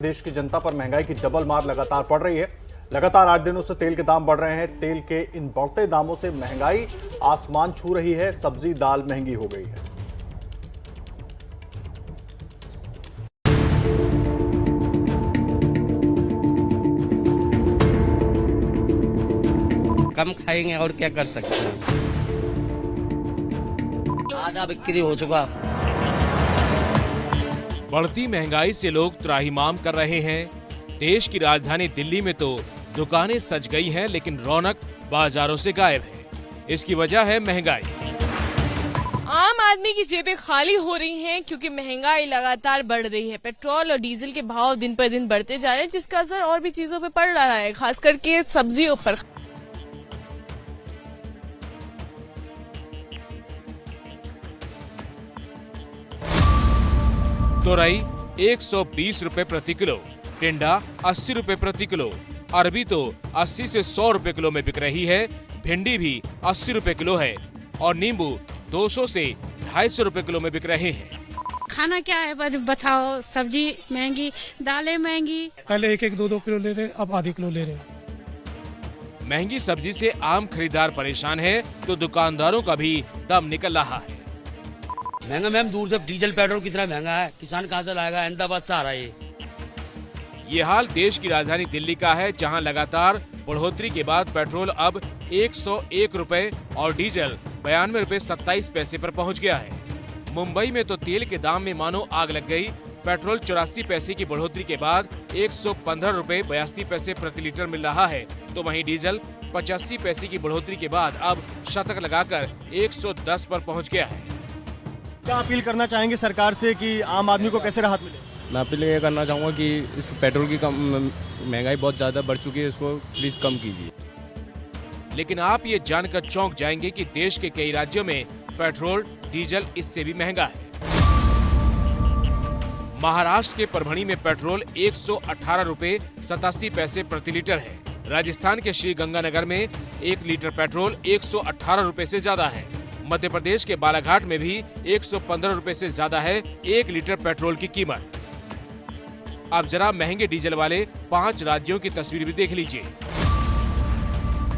देश की जनता पर महंगाई की डबल मार लगातार पड़ रही है। लगातार 8 दिनों से तेल के दाम बढ़ रहे हैं। तेल के इन बढ़ते दामों से महंगाई आसमान छू रही है। सब्जी दाल महंगी हो गई है। कम खाएंगे और क्या कर सकते हैं। आधा बिक्री हो चुका। बढ़ती महंगाई से लोग त्राहिमाम कर रहे हैं। देश की राजधानी दिल्ली में तो दुकानें सज गई हैं, लेकिन रौनक बाजारों से गायब है। इसकी वजह है महंगाई। आम आदमी की जेबें खाली हो रही हैं क्योंकि महंगाई लगातार बढ़ रही है। पेट्रोल और डीजल के भाव दिन पर दिन बढ़ते जा रहे हैं, जिसका असर और भी चीजों पर पड़ रहा है, खास करके सब्जियों पर। तोरई 120 रुपए प्रति किलो, टिंडा 80 रुपए प्रति किलो, अरबी तो 80 से 100 रुपए किलो में बिक रही है। भिंडी भी 80 रुपए किलो है और नींबू 200 से 250 रुपए किलो में बिक रहे हैं। खाना क्या है बताओ। सब्जी महंगी, दालें महंगी। पहले 1-1, 2-2 किलो ले रहे, अब आधी किलो ले रहे हैं। महंगी सब्जी से आम खरीदार परेशान है तो दुकानदारों का भी दम निकल रहा है। महंगा मैम, दूर से डीजल पेट्रोल कितना महंगा है, किसान कहाँ से लाएगा। अहमदाबाद से आ रहा है ये हाल देश की राजधानी दिल्ली का है, जहां लगातार बढ़ोतरी के बाद पेट्रोल अब 101 रुपए और डीजल 92 रुपए 27 पैसे पर पहुंच गया है। मुंबई में तो तेल के दाम में मानो आग लग गई। पेट्रोल 84 पैसे की बढ़ोतरी के बाद 115 रुपए 82 पैसे प्रति लीटर मिल रहा है, तो वहीं डीजल 85 पैसे की बढ़ोतरी के बाद अब शतक लगाकर 110 पर पहुँच गया है। क्या अपील करना चाहेंगे सरकार से कि आम आदमी को कैसे राहत मिले? मैं अपील ये करना चाहूँगा कि इस पेट्रोल की महंगाई बहुत ज़्यादा बढ़ चुकी है, इसको प्लीज़ कम कीजिए। लेकिन आप ये जानकर चौंक जाएंगे कि देश के कई राज्यों में पेट्रोल डीजल इससे भी महंगा है। महाराष्ट्र के परभणी में पेट्रोल 118 रुपए 87 पैसे प्रति लीटर है। राजस्थान के श्री गंगानगर में 1 लीटर पेट्रोल 118 रुपए से ज्यादा है। मध्य प्रदेश के बालाघाट में भी 115 रुपए से ज्यादा है 1 लीटर पेट्रोल की कीमत। अब जरा महंगे डीजल वाले 5 राज्यों की तस्वीर भी देख लीजिए।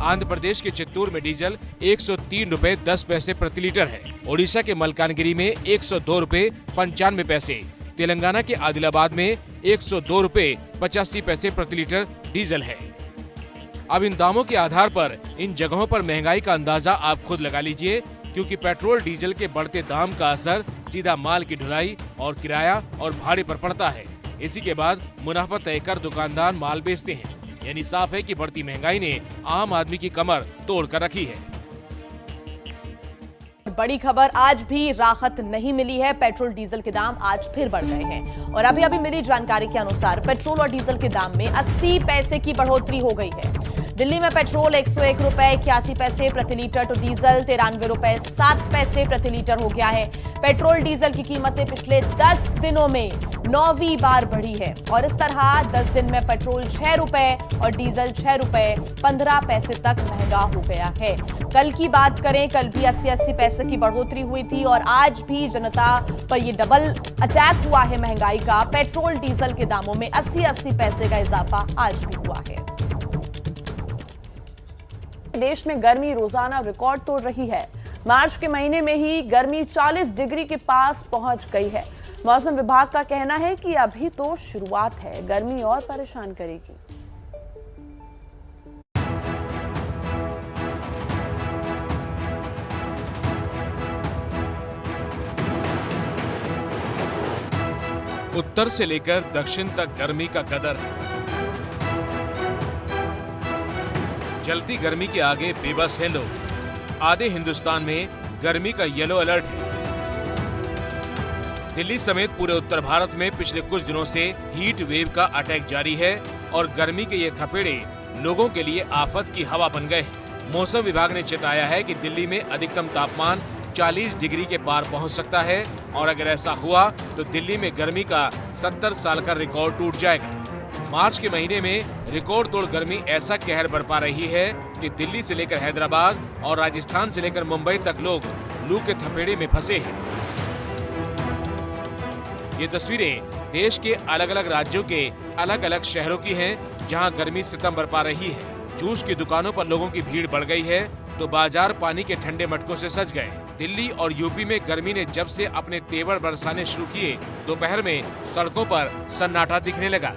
आंध्र प्रदेश के चित्तूर में डीजल 103 रुपए 10 पैसे प्रति लीटर है। ओडिशा के मलकानगिरी में 102 रुपए 95 पैसे, तेलंगाना के आदिलाबाद में 102 रुपए 85 पैसे प्रति लीटर डीजल है। अब इन दामों के आधार पर इन जगहों पर महंगाई का अंदाजा आप खुद लगा लीजिए, क्योंकि पेट्रोल डीजल के बढ़ते दाम का असर सीधा माल की ढुलाई और किराया और भाड़े पर पड़ता है। इसी के बाद मुनाफा तय कर दुकानदार माल बेचते हैं। यानी साफ है कि बढ़ती महंगाई ने आम आदमी की कमर तोड़ कर रखी है। बड़ी खबर, आज भी राहत नहीं मिली है। पेट्रोल डीजल के दाम आज फिर बढ़ गए हैं और अभी मिली जानकारी के अनुसार पेट्रोल और डीजल के दाम में 80 पैसे की बढ़ोतरी हो गई है। दिल्ली में पेट्रोल 101 रुपए 81 पैसे प्रति लीटर तो डीजल 93 रुपए 7 पैसे प्रति लीटर हो गया है। पेट्रोल डीजल की कीमतें पिछले 10 दिनों में 9वीं बार बढ़ी है और इस तरह 10 दिन में पेट्रोल 6 रुपए और डीजल 6 रुपए 15 पैसे तक महंगा हो गया है। कल की बात करें, कल भी 80-80 पैसे की बढ़ोतरी हुई थी और आज भी जनता पर ये डबल अटैक हुआ है महंगाई का। पेट्रोल डीजल के दामों में 80-80 पैसे का इजाफा आज भी हुआ है। देश में गर्मी रोजाना रिकॉर्ड तोड़ रही है। मार्च के महीने में ही गर्मी 40 डिग्री के पास पहुंच गई है। मौसम विभाग का कहना है कि अभी तो शुरुआत है, गर्मी और परेशान करेगी। उत्तर से लेकर दक्षिण तक गर्मी का कदर है। जलती गर्मी के आगे बेबस हैं लोग। आधे हिंदुस्तान में गर्मी का येलो अलर्ट है। दिल्ली समेत पूरे उत्तर भारत में पिछले कुछ दिनों से हीट वेव का अटैक जारी है और गर्मी के ये थपेड़े लोगों के लिए आफत की हवा बन गए हैं। मौसम विभाग ने चेताया है कि दिल्ली में अधिकतम तापमान 40 डिग्री के पार पहुंच सकता है और अगर ऐसा हुआ तो दिल्ली में गर्मी का 70 साल का रिकॉर्ड टूट जाएगा। मार्च के महीने में रिकॉर्ड तोड़ गर्मी ऐसा कहर बरपा रही है कि दिल्ली से लेकर हैदराबाद और राजस्थान से लेकर मुंबई तक लोग लू के थपेड़े में फंसे हैं। ये तस्वीरें देश के अलग अलग राज्यों के अलग अलग शहरों की हैं, जहां गर्मी सितम बरपा रही है। जूस की दुकानों पर लोगों की भीड़ बढ़ गई है तो बाजार पानी के ठंडे मटकों से सज गए। दिल्ली और यूपी में गर्मी ने जब से अपने तेवर बरसाने शुरू किए, दोपहर में सड़कों पर सन्नाटा दिखने लगा।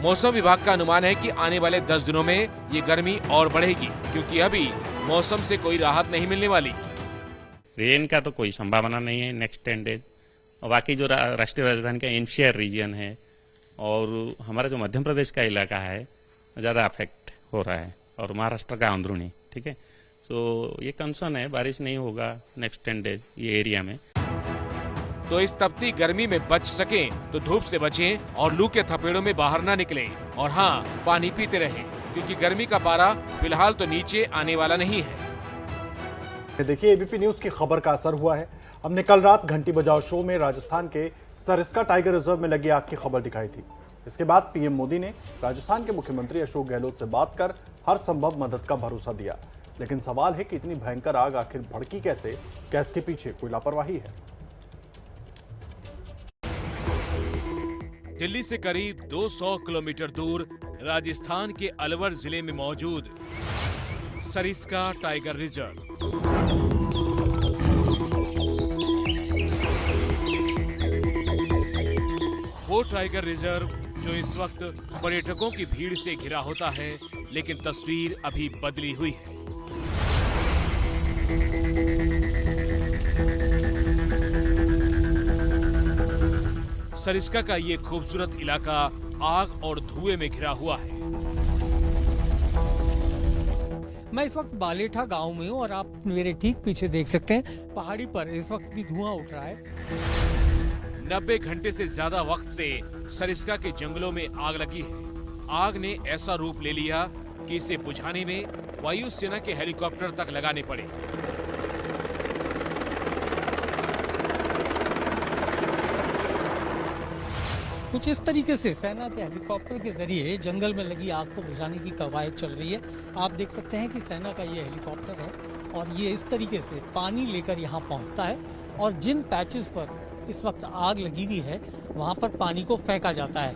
मौसम विभाग का अनुमान है कि आने वाले 10 दिनों में ये गर्मी और बढ़ेगी, क्योंकि अभी मौसम से कोई राहत नहीं मिलने वाली। रेन का तो कोई संभावना नहीं है नेक्स्ट 10 डेज। और बाकी जो राष्ट्रीय राजधानी का एनसीआर रीजन है और हमारा जो मध्य प्रदेश का इलाका है ज़्यादा अफेक्ट हो रहा है, और महाराष्ट्र का अंदरूनी, ठीक है। तो ये कंसर्न है, बारिश नहीं होगा नेक्स्ट 10 डेज ये एरिया में। तो इस तपती गर्मी में बच सकें तो धूप से बचें और लू के थपेड़ों में बाहर ना निकलें। और हाँ, पानी पीते रहें, क्योंकि गर्मी का पारा फिलहाल तो नीचे आने वाला नहीं है। देखिए, एबीपी न्यूज की खबर का असर हुआ है। हमने कल रात घंटी बजाओ शो में राजस्थान के सरिस्का टाइगर रिजर्व में लगी आग की खबर दिखाई थी। इसके बाद पीएम मोदी ने राजस्थान के मुख्यमंत्री अशोक गहलोत से बात कर हर संभव मदद का भरोसा दिया। लेकिन सवाल है कि इतनी भयंकर आग आखिर भड़की कैसे? क्या इसके पीछे कोई लापरवाही है? दिल्ली से करीब 200 किलोमीटर दूर राजस्थान के अलवर जिले में मौजूद सरिस्का टाइगर रिजर्व। वो टाइगर रिजर्व जो इस वक्त पर्यटकों की भीड़ से घिरा होता है, लेकिन तस्वीर अभी बदली हुई है। सरिस्का का ये खूबसूरत इलाका आग और धुएं में घिरा हुआ है। मैं इस वक्त बालेठा गांव में हूं और आप मेरे ठीक पीछे देख सकते हैं पहाड़ी पर इस वक्त भी धुआं उठ रहा है। 90 घंटे से ज्यादा वक्त से सरिस्का के जंगलों में आग लगी है। आग ने ऐसा रूप ले लिया कि इसे बुझाने में वायुसेना के हेलीकॉप्टर तक लगाने पड़े। कुछ इस तरीके से सेना के हेलीकॉप्टर के जरिए जंगल में लगी आग को बुझाने की कवायद चल रही है। आप देख सकते हैं कि सेना का ये हेलीकॉप्टर है और ये इस तरीके से पानी लेकर यहाँ पहुँचता है और जिन पैचेस पर इस वक्त आग लगी हुई है वहाँ पर पानी को फेंका जाता है।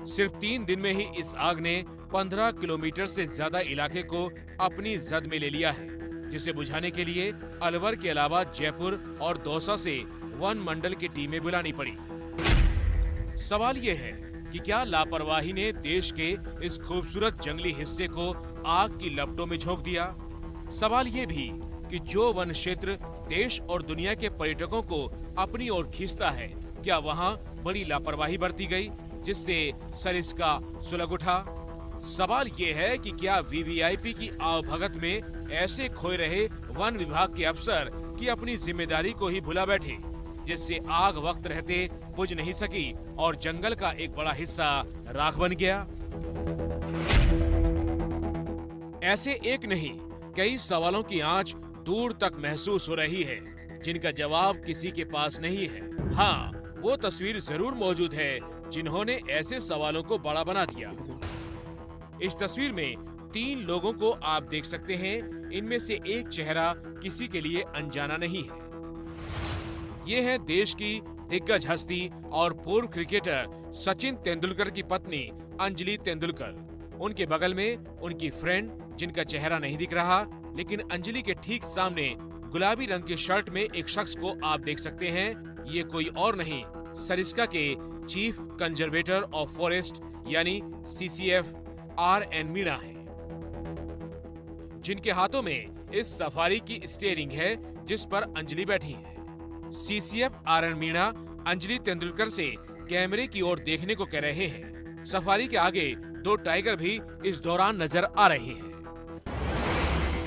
सिर्फ 3 दिन में ही इस आग ने 15 किलोमीटर से ज्यादा इलाके को अपनी जद में ले लिया है, जिसे बुझाने के लिए अलवर के अलावा जयपुर और दौसा से वन मंडल की टीमें बुलानी पड़ी। सवाल ये है कि क्या लापरवाही ने देश के इस खूबसूरत जंगली हिस्से को आग की लपटों में झोंक दिया? सवाल ये भी कि जो वन क्षेत्र देश और दुनिया के पर्यटकों को अपनी ओर खींचता है, क्या वहाँ बड़ी लापरवाही बरती गई जिससे सरिस्का सुलग उठा? सवाल ये है कि क्या वीवीआईपी की आवभगत में ऐसे खोए रहे वन विभाग के अफसर कि अपनी जिम्मेदारी को ही भुला बैठे, जिससे आग वक्त रहते बुझ नहीं सकी और जंगल का एक बड़ा हिस्सा राख बन गया? ऐसे एक नहीं, कई सवालों की आंच दूर तक महसूस हो रही है, जिनका जवाब किसी के पास नहीं है। हाँ, वो तस्वीर जरूर मौजूद है जिन्होंने ऐसे सवालों को बड़ा बना दिया। इस तस्वीर में 3 लोगों को आप देख सकते हैं। इनमें से एक चेहरा किसी के लिए अनजाना नहीं है। ये है देश की दिग्गज हस्ती और पूर्व क्रिकेटर सचिन तेंदुलकर की पत्नी अंजलि तेंदुलकर। उनके बगल में उनकी फ्रेंड, जिनका चेहरा नहीं दिख रहा, लेकिन अंजलि के ठीक सामने गुलाबी रंग की शर्ट में एक शख्स को आप देख सकते हैं। ये कोई और नहीं, सरिस्का के चीफ कंजर्वेटर ऑफ फॉरेस्ट यानी CCF RN मीणा है, जिनके हाथों में इस सफारी की स्टीयरिंग है जिस पर अंजलि बैठी है। CCF RN मीणा अंजलि तेंदुलकर से कैमरे की ओर देखने को कह रहे हैं। सफारी के आगे 2 टाइगर भी इस दौरान नजर आ रहे हैं।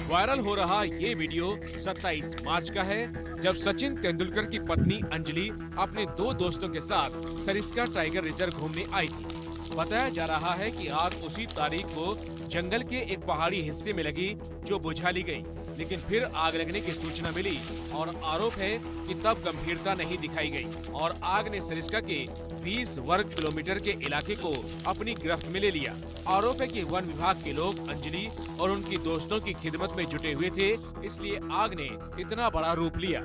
वायरल हो रहा ये वीडियो 27 मार्च का है, जब सचिन तेंदुलकर की पत्नी अंजलि अपने 2 दोस्तों के साथ सरिस्का टाइगर रिजर्व घूमने आई थी। बताया जा रहा है कि आग उसी तारीख को जंगल के एक पहाड़ी हिस्से में लगी जो बुझा ली गई, लेकिन फिर आग लगने की सूचना मिली और आरोप है कि तब गंभीरता नहीं दिखाई गई और आग ने सरिस्का के 20 वर्ग किलोमीटर के इलाके को अपनी गिरफ्त में ले लिया। आरोप है कि वन विभाग के लोग अंजलि और उनकी दोस्तों की खिदमत में जुटे हुए थे, इसलिए आग ने इतना बड़ा रूप लिया।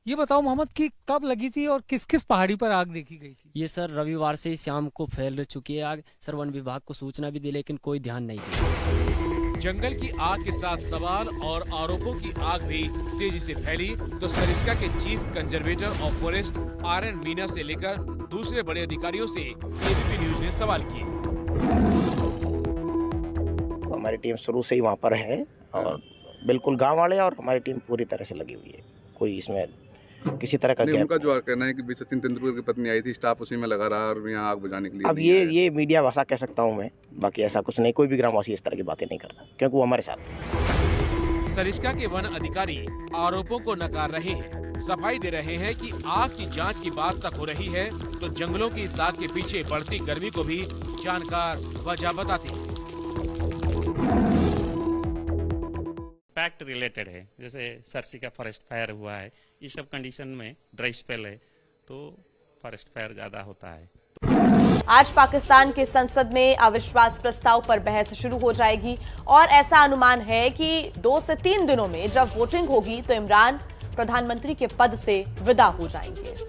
ये बताओ मोहम्मद कि कब लगी थी और किस किस पहाड़ी पर आग देखी गई थी? ये सर रविवार से ही शाम को फैल चुकी है आग। सर वन विभाग को सूचना भी दी लेकिन कोई ध्यान नहीं दिया। जंगल की आग के साथ सवाल और आरोपों की आग भी तेजी से फैली तो सरिस्का के chief conservator of forest RN Meena से लेकर दूसरे बड़े अधिकारियों से ABP न्यूज ने सवाल किए। हमारी टीम शुरू से ही वहाँ पर है और बिल्कुल गांव वाले और हमारी टीम पूरी तरह से लगी हुई है। कोई इसमें किसी तरह का उनका जो कहना है कि सचिन तेंदुलकर की पत्नी आई थी, स्टाफ उसी में लगा रहा और यहाँ आग बुझाने के लिए। अब ये मीडिया भाषा कह सकता हूँ मैं, बाकी ऐसा कुछ नहीं। कोई भी ग्रामवासी इस तरह की बातें नहीं करता क्योंकि वो हमारे साथ। सरिस्का के वन अधिकारी आरोपों को नकार रहे हैं, सफाई दे रहे हैं कि आग की जांच की बात तक हो रही है तो जंगलों की इस आग के पीछे बढ़ती गर्मी को भी जानकार वजह बताते हैं। फैक्ट रिलेटेड है, जैसे सरसी का फॉरेस्ट फायर हुआ है, ये सब कंडीशन में ड्राई स्पेल है तो फॉरेस्ट फायर ज्यादा होता है। आज पाकिस्तान के संसद में अविश्वास प्रस्ताव पर बहस शुरू हो जाएगी और ऐसा अनुमान है कि 2 से 3 दिनों में जब वोटिंग होगी तो इमरान प्रधानमंत्री के पद से विदा हो जाएंगे।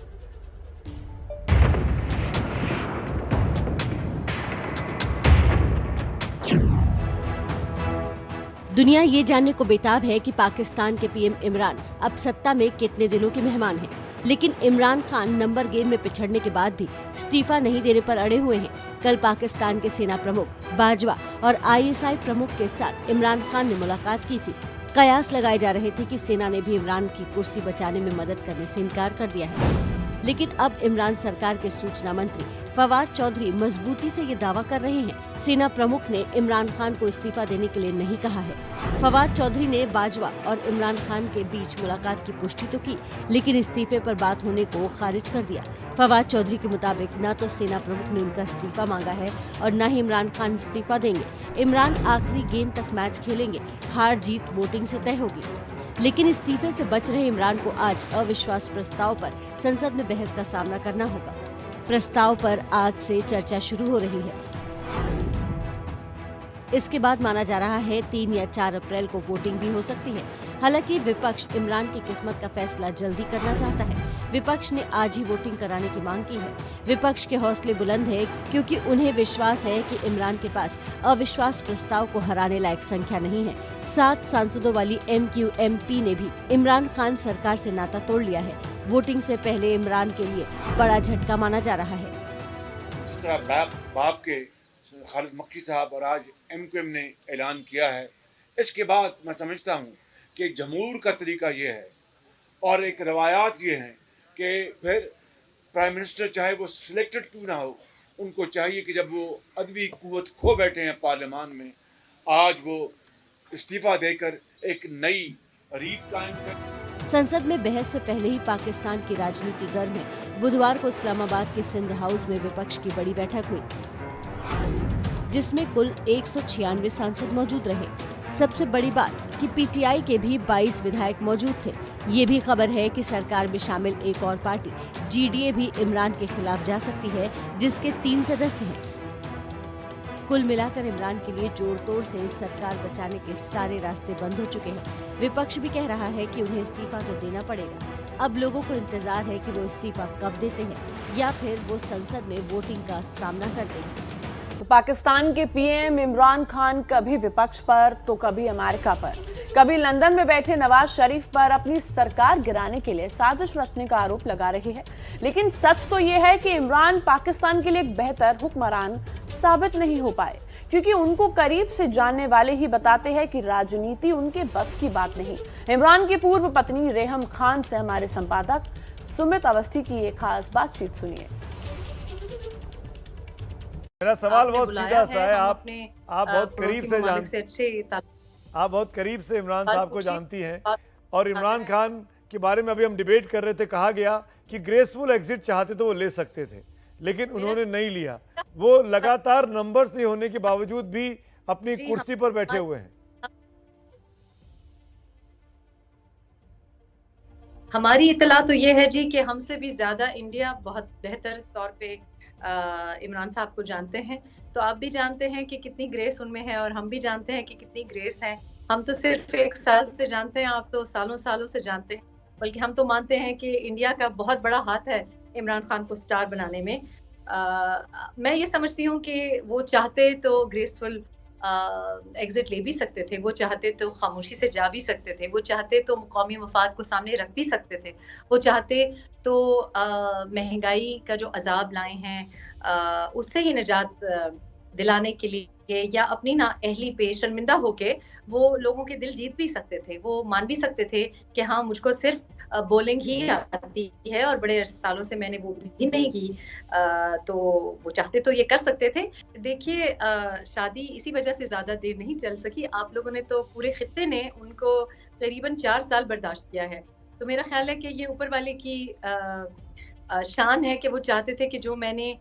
दुनिया ये जानने को बेताब है कि पाकिस्तान के पीएम इमरान अब सत्ता में कितने दिनों के मेहमान हैं। लेकिन इमरान खान नंबर गेम में पिछड़ने के बाद भी इस्तीफा नहीं देने पर अड़े हुए हैं। कल पाकिस्तान के सेना प्रमुख बाजवा और ISI प्रमुख के साथ इमरान खान ने मुलाकात की थी। कयास लगाए जा रहे थे कि सेना ने भी इमरान की कुर्सी बचाने में मदद करने से इनकार कर दिया है। लेकिन अब इमरान सरकार के सूचना मंत्री फवाद चौधरी मजबूती से ये दावा कर रहे हैं सेना प्रमुख ने इमरान खान को इस्तीफा देने के लिए नहीं कहा है। फवाद चौधरी ने बाजवा और इमरान खान के बीच मुलाकात की पुष्टि तो की लेकिन इस्तीफे पर बात होने को खारिज कर दिया। फवाद चौधरी के मुताबिक न तो सेना प्रमुख ने उनका इस्तीफा मांगा है और न ही इमरान खान इस्तीफा देंगे। इमरान आखिरी गेंद तक मैच खेलेंगे, हार जीत वोटिंग से तय होगी। लेकिन इस्तीफे से बच रहे इमरान को आज अविश्वास प्रस्ताव पर संसद में बहस का सामना करना होगा। प्रस्ताव पर आज से चर्चा शुरू हो रही है। इसके बाद माना जा रहा है 3 या 4 अप्रैल को वोटिंग भी हो सकती है। हालांकि विपक्ष इमरान की किस्मत का फैसला जल्दी करना चाहता है। विपक्ष ने आज ही वोटिंग कराने की मांग की है। विपक्ष के हौसले बुलंद है क्योंकि उन्हें विश्वास है कि इमरान के पास अविश्वास प्रस्ताव को हराने लायक संख्या नहीं है। 7 सांसदों वाली MQMP ने भी इमरान खान सरकार से नाता तोड़ लिया है। वोटिंग से पहले इमरान के लिए बड़ा झटका माना जा रहा है। जिस तरह बाप के खालिद मक्की साहब और आज MQM ने ऐलान किया है, इसके बाद मैं समझता हूँ कि जमहूर का तरीका ये है और एक रवायात ये हैं कि फिर प्राइम मिनिस्टर चाहे वो सिलेक्टेड क्यों ना हो, उनको चाहिए कि जब वो अदबी कुव्वत खो बैठे हैं पार्लियामान में, आज वो इस्तीफा देकर एक नई रीत कायम कर। संसद में बहस से पहले ही पाकिस्तान की राजनीति गर्म है। बुधवार को इस्लामाबाद के सिंध हाउस में विपक्ष की बड़ी बैठक हुई जिसमें कुल 196 सांसद मौजूद रहे। सबसे बड़ी बात कि PTI के भी 22 विधायक मौजूद थे। ये भी खबर है कि सरकार में शामिल एक और पार्टी GDA भी इमरान के खिलाफ जा सकती है जिसके 3 सदस्य हैं। कुल मिलाकर इमरान के लिए जोर तोड़ से सरकार बचाने के सारे रास्ते बंद हो चुके हैं। विपक्ष भी कह रहा है कि उन्हें इस्तीफा तो देना पड़ेगा। अब लोगों को इंतजार है कि वो इस्तीफा कब देते हैं या फिर वो संसद में वोटिंग का सामना करते हैं। तो पाकिस्तान के PM इमरान खान कभी विपक्ष पर तो कभी अमेरिका पर, कभी लंदन में बैठे नवाज शरीफ पर अपनी सरकार गिराने के लिए साजिश रचने का आरोप लगा रही है। लेकिन सच तो ये है कि इमरान पाकिस्तान के लिए एक बेहतर हुक्मरान साबित नहीं हो पाए क्योंकि उनको करीब से जानने वाले ही बताते हैं कि राजनीति उनके बस की बात नहीं। इमरान की पूर्व पत्नी रेहम खान से हमारे संपादक सुमित अवस्थी की एक खास बातचीत सुनिए। मेरा सवाल बहुत सीधा सा है। आप बहुत करीब से आप बहुत करीब से इमरान साहब को जानती हैं और इमरान खान के बारे में अभी हम डिबेट कर रहे थे। कहा गया कि ग्रेसफुल एग्जिट चाहते तो वो ले सकते थे लेकिन उन्होंने नहीं लिया। वो लगातार नंबर्स नहीं होने के बावजूद भी अपनी कुर्सी पर बैठे हुए हैं। हमारी इतला तो ये है जी कि हमसे भी ज्यादा इंडिया बहुत बेहतर तौर पे इमरान साहब को जानते हैं। तो आप भी जानते हैं कि कितनी ग्रेस उनमें है और हम भी जानते हैं कि कितनी ग्रेस है। हम तो सिर्फ 1 साल से जानते हैं, आप तो सालों सालों से जानते हैं। बल्कि हम तो मानते हैं कि इंडिया का बहुत बड़ा हाथ है इमरान खान को स्टार बनाने में। मैं ये समझती हूँ कि वो चाहते तो ग्रेसफुल एग्जिट ले भी सकते थे, वो चाहते तो खामोशी से जा भी सकते थे, वो चाहते तो कौमी मफाद को सामने रख भी सकते थे, वो चाहते तो महंगाई का जो अजाब लाए हैं उससे ही निजात दिलाने के लिए या अपनी ना अहली पे शर्मिंदा होके वो लोगों के दिल जीत भी सकते थे। वो मान भी सकते थे कि हाँ, मुझको सिर्फ बॉलिंग ही आती है और बड़े सालों से मैंने वो भी नहीं की, तो वो चाहते तो ये कर सकते थे। देखिए, शादी इसी वजह से ज्यादा देर नहीं चल सकी। आप लोगों ने तो, पूरे खित्ते ने उनको करीबन 4 साल बर्दाश्त किया है। तो मेरा ख्याल है कि ये ऊपर वाले की शान है कि वो चाहते थे कि जो मैंने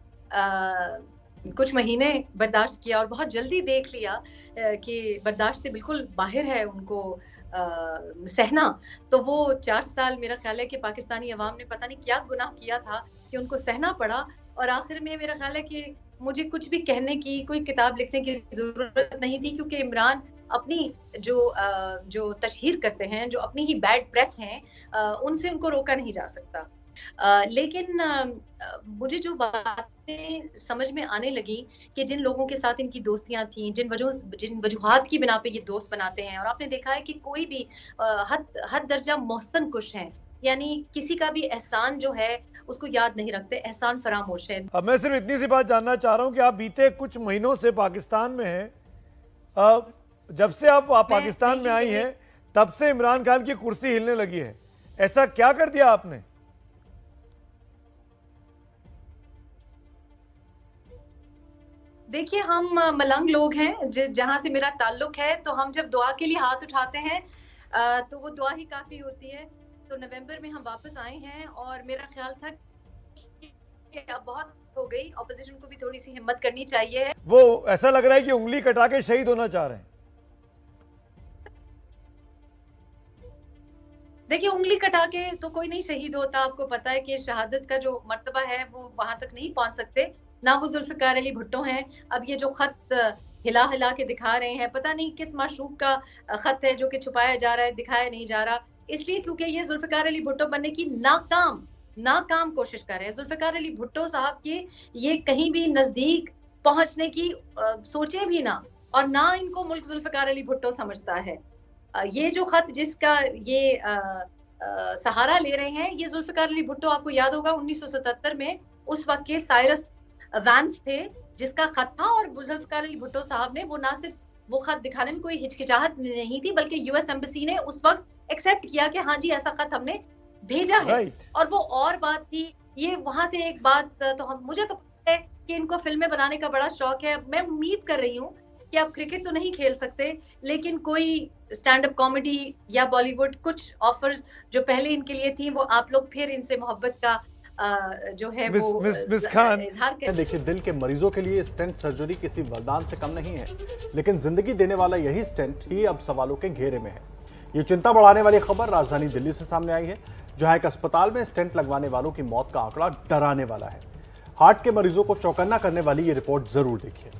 कुछ महीने बर्दाश्त किया और बहुत जल्दी देख लिया कि बर्दाश्त से बिल्कुल बाहर है उनको सहना, तो वो 4 साल मेरा ख्याल है कि पाकिस्तानी अवाम ने पता नहीं क्या गुनाह किया था कि उनको सहना पड़ा। और आखिर में मेरा ख्याल है कि मुझे कुछ भी कहने की, कोई किताब लिखने की जरूरत नहीं थी, क्योंकि इमरान अपनी जो तशहीर करते हैं, जो अपनी ही बैड प्रेस हैं, उनसे उनको रोका नहीं जा सकता। लेकिन मुझे जो बातें समझ में आने लगी कि जिन लोगों के साथ इनकी दोस्तियां थी, जिन वजूहात की बिना पे ये दोस्त बनाते हैं, और आपने देखा है कि कोई भी हद दर्जा मोहसन कुश हैं, यानी किसी का भी एहसान जो है उसको याद नहीं रखते, एहसान फरामोश है। अब मैं सिर्फ इतनी सी बात जानना चाह रहा हूँ कि आप बीते कुछ महीनों से पाकिस्तान में हैं, जब से आप पाकिस्तान में आई हैं तब से इमरान खान की कुर्सी हिलने लगी है, ऐसा क्या कर दिया आपने? देखिए, हम मलंग लोग हैं, जहां से मेरा ताल्लुक है, तो हम जब दुआ के लिए हाथ उठाते हैं तो वो दुआ ही काफी होती है। तो नवंबर में हम वापस आए हैं और मेरा ख्याल था कि अब बहुत हो गई, ऑपोजिशन को भी थोड़ी सी हिम्मत करनी चाहिए। वो ऐसा लग रहा है कि उंगली कटा के शहीद होना चाह रहे हैं। देखिए, उंगली कटा के तो कोई नहीं शहीद होता। आपको पता है कि शहादत का जो मर्तबा है वो वहां तक नहीं पहुंच सकते, ना वो जुल्फिकार अली भुट्टो हैं। अब ये जो खत हिला हिला के दिखा रहे हैं, पता नहीं किस माशूक का खत है जो कि छुपाया जा रहा है, दिखाया नहीं जा रहा, इसलिए क्योंकि ये जुल्फिकार अली भुट्टो बनने की नाकाम कोशिश कर रहे हैं। जुल्फिकार अली भुट्टो साहब के ये कहीं भी नजदीक पहुंचने की सोचे भी ना, और ना इनको मुल्क जुल्फिकार अली भुट्टो समझता है। ये जो खत जिसका ये सहारा ले रहे हैं, ये जुल्फिकार अली भुट्टो, आपको याद होगा 1977 में उस वक्त के साइरस वैंस थे जिसका खत था, और जुल्फिकार अली भुट्टो साहब ने वो ना सिर्फ वो खत दिखाने में कोई हिचकिचाहट नहीं थी, बल्कि यूएस एम्बेसी ने उस वक्त एक्सेप्ट किया कि हाँ जी, ऐसा खत हमने भेजा है। और वो और बात थी, ये वहां से एक बात, तो मुझे तो पता है कि इनको फिल्में बनाने का बड़ा शौक है। मैं उम्मीद कर रही हूँ कि आप क्रिकेट तो नहीं खेल सकते, लेकिन कोई स्टैंड अप कॉमेडी या बॉलीवुड, कुछ ऑफर्स जो पहले इनके लिए थी, वो आप लोग फिर इनसे मोहब्बत का जो है वो मिस खान, इजहार कर। देखिए, दिल के मरीजों के लिए स्टेंट सर्जरी किसी वरदान से कम नहीं है, लेकिन जिंदगी देने वाला यही स्टेंट ही अब सवालों के घेरे में है। ये चिंता बढ़ाने वाली खबर राजधानी दिल्ली से सामने आई है, जहां एक अस्पताल में स्टेंट लगवाने वालों की मौत का आंकड़ा डराने वाला है। हार्ट के मरीजों को चौकन्ना करने वाली ये रिपोर्ट जरूर देखिए।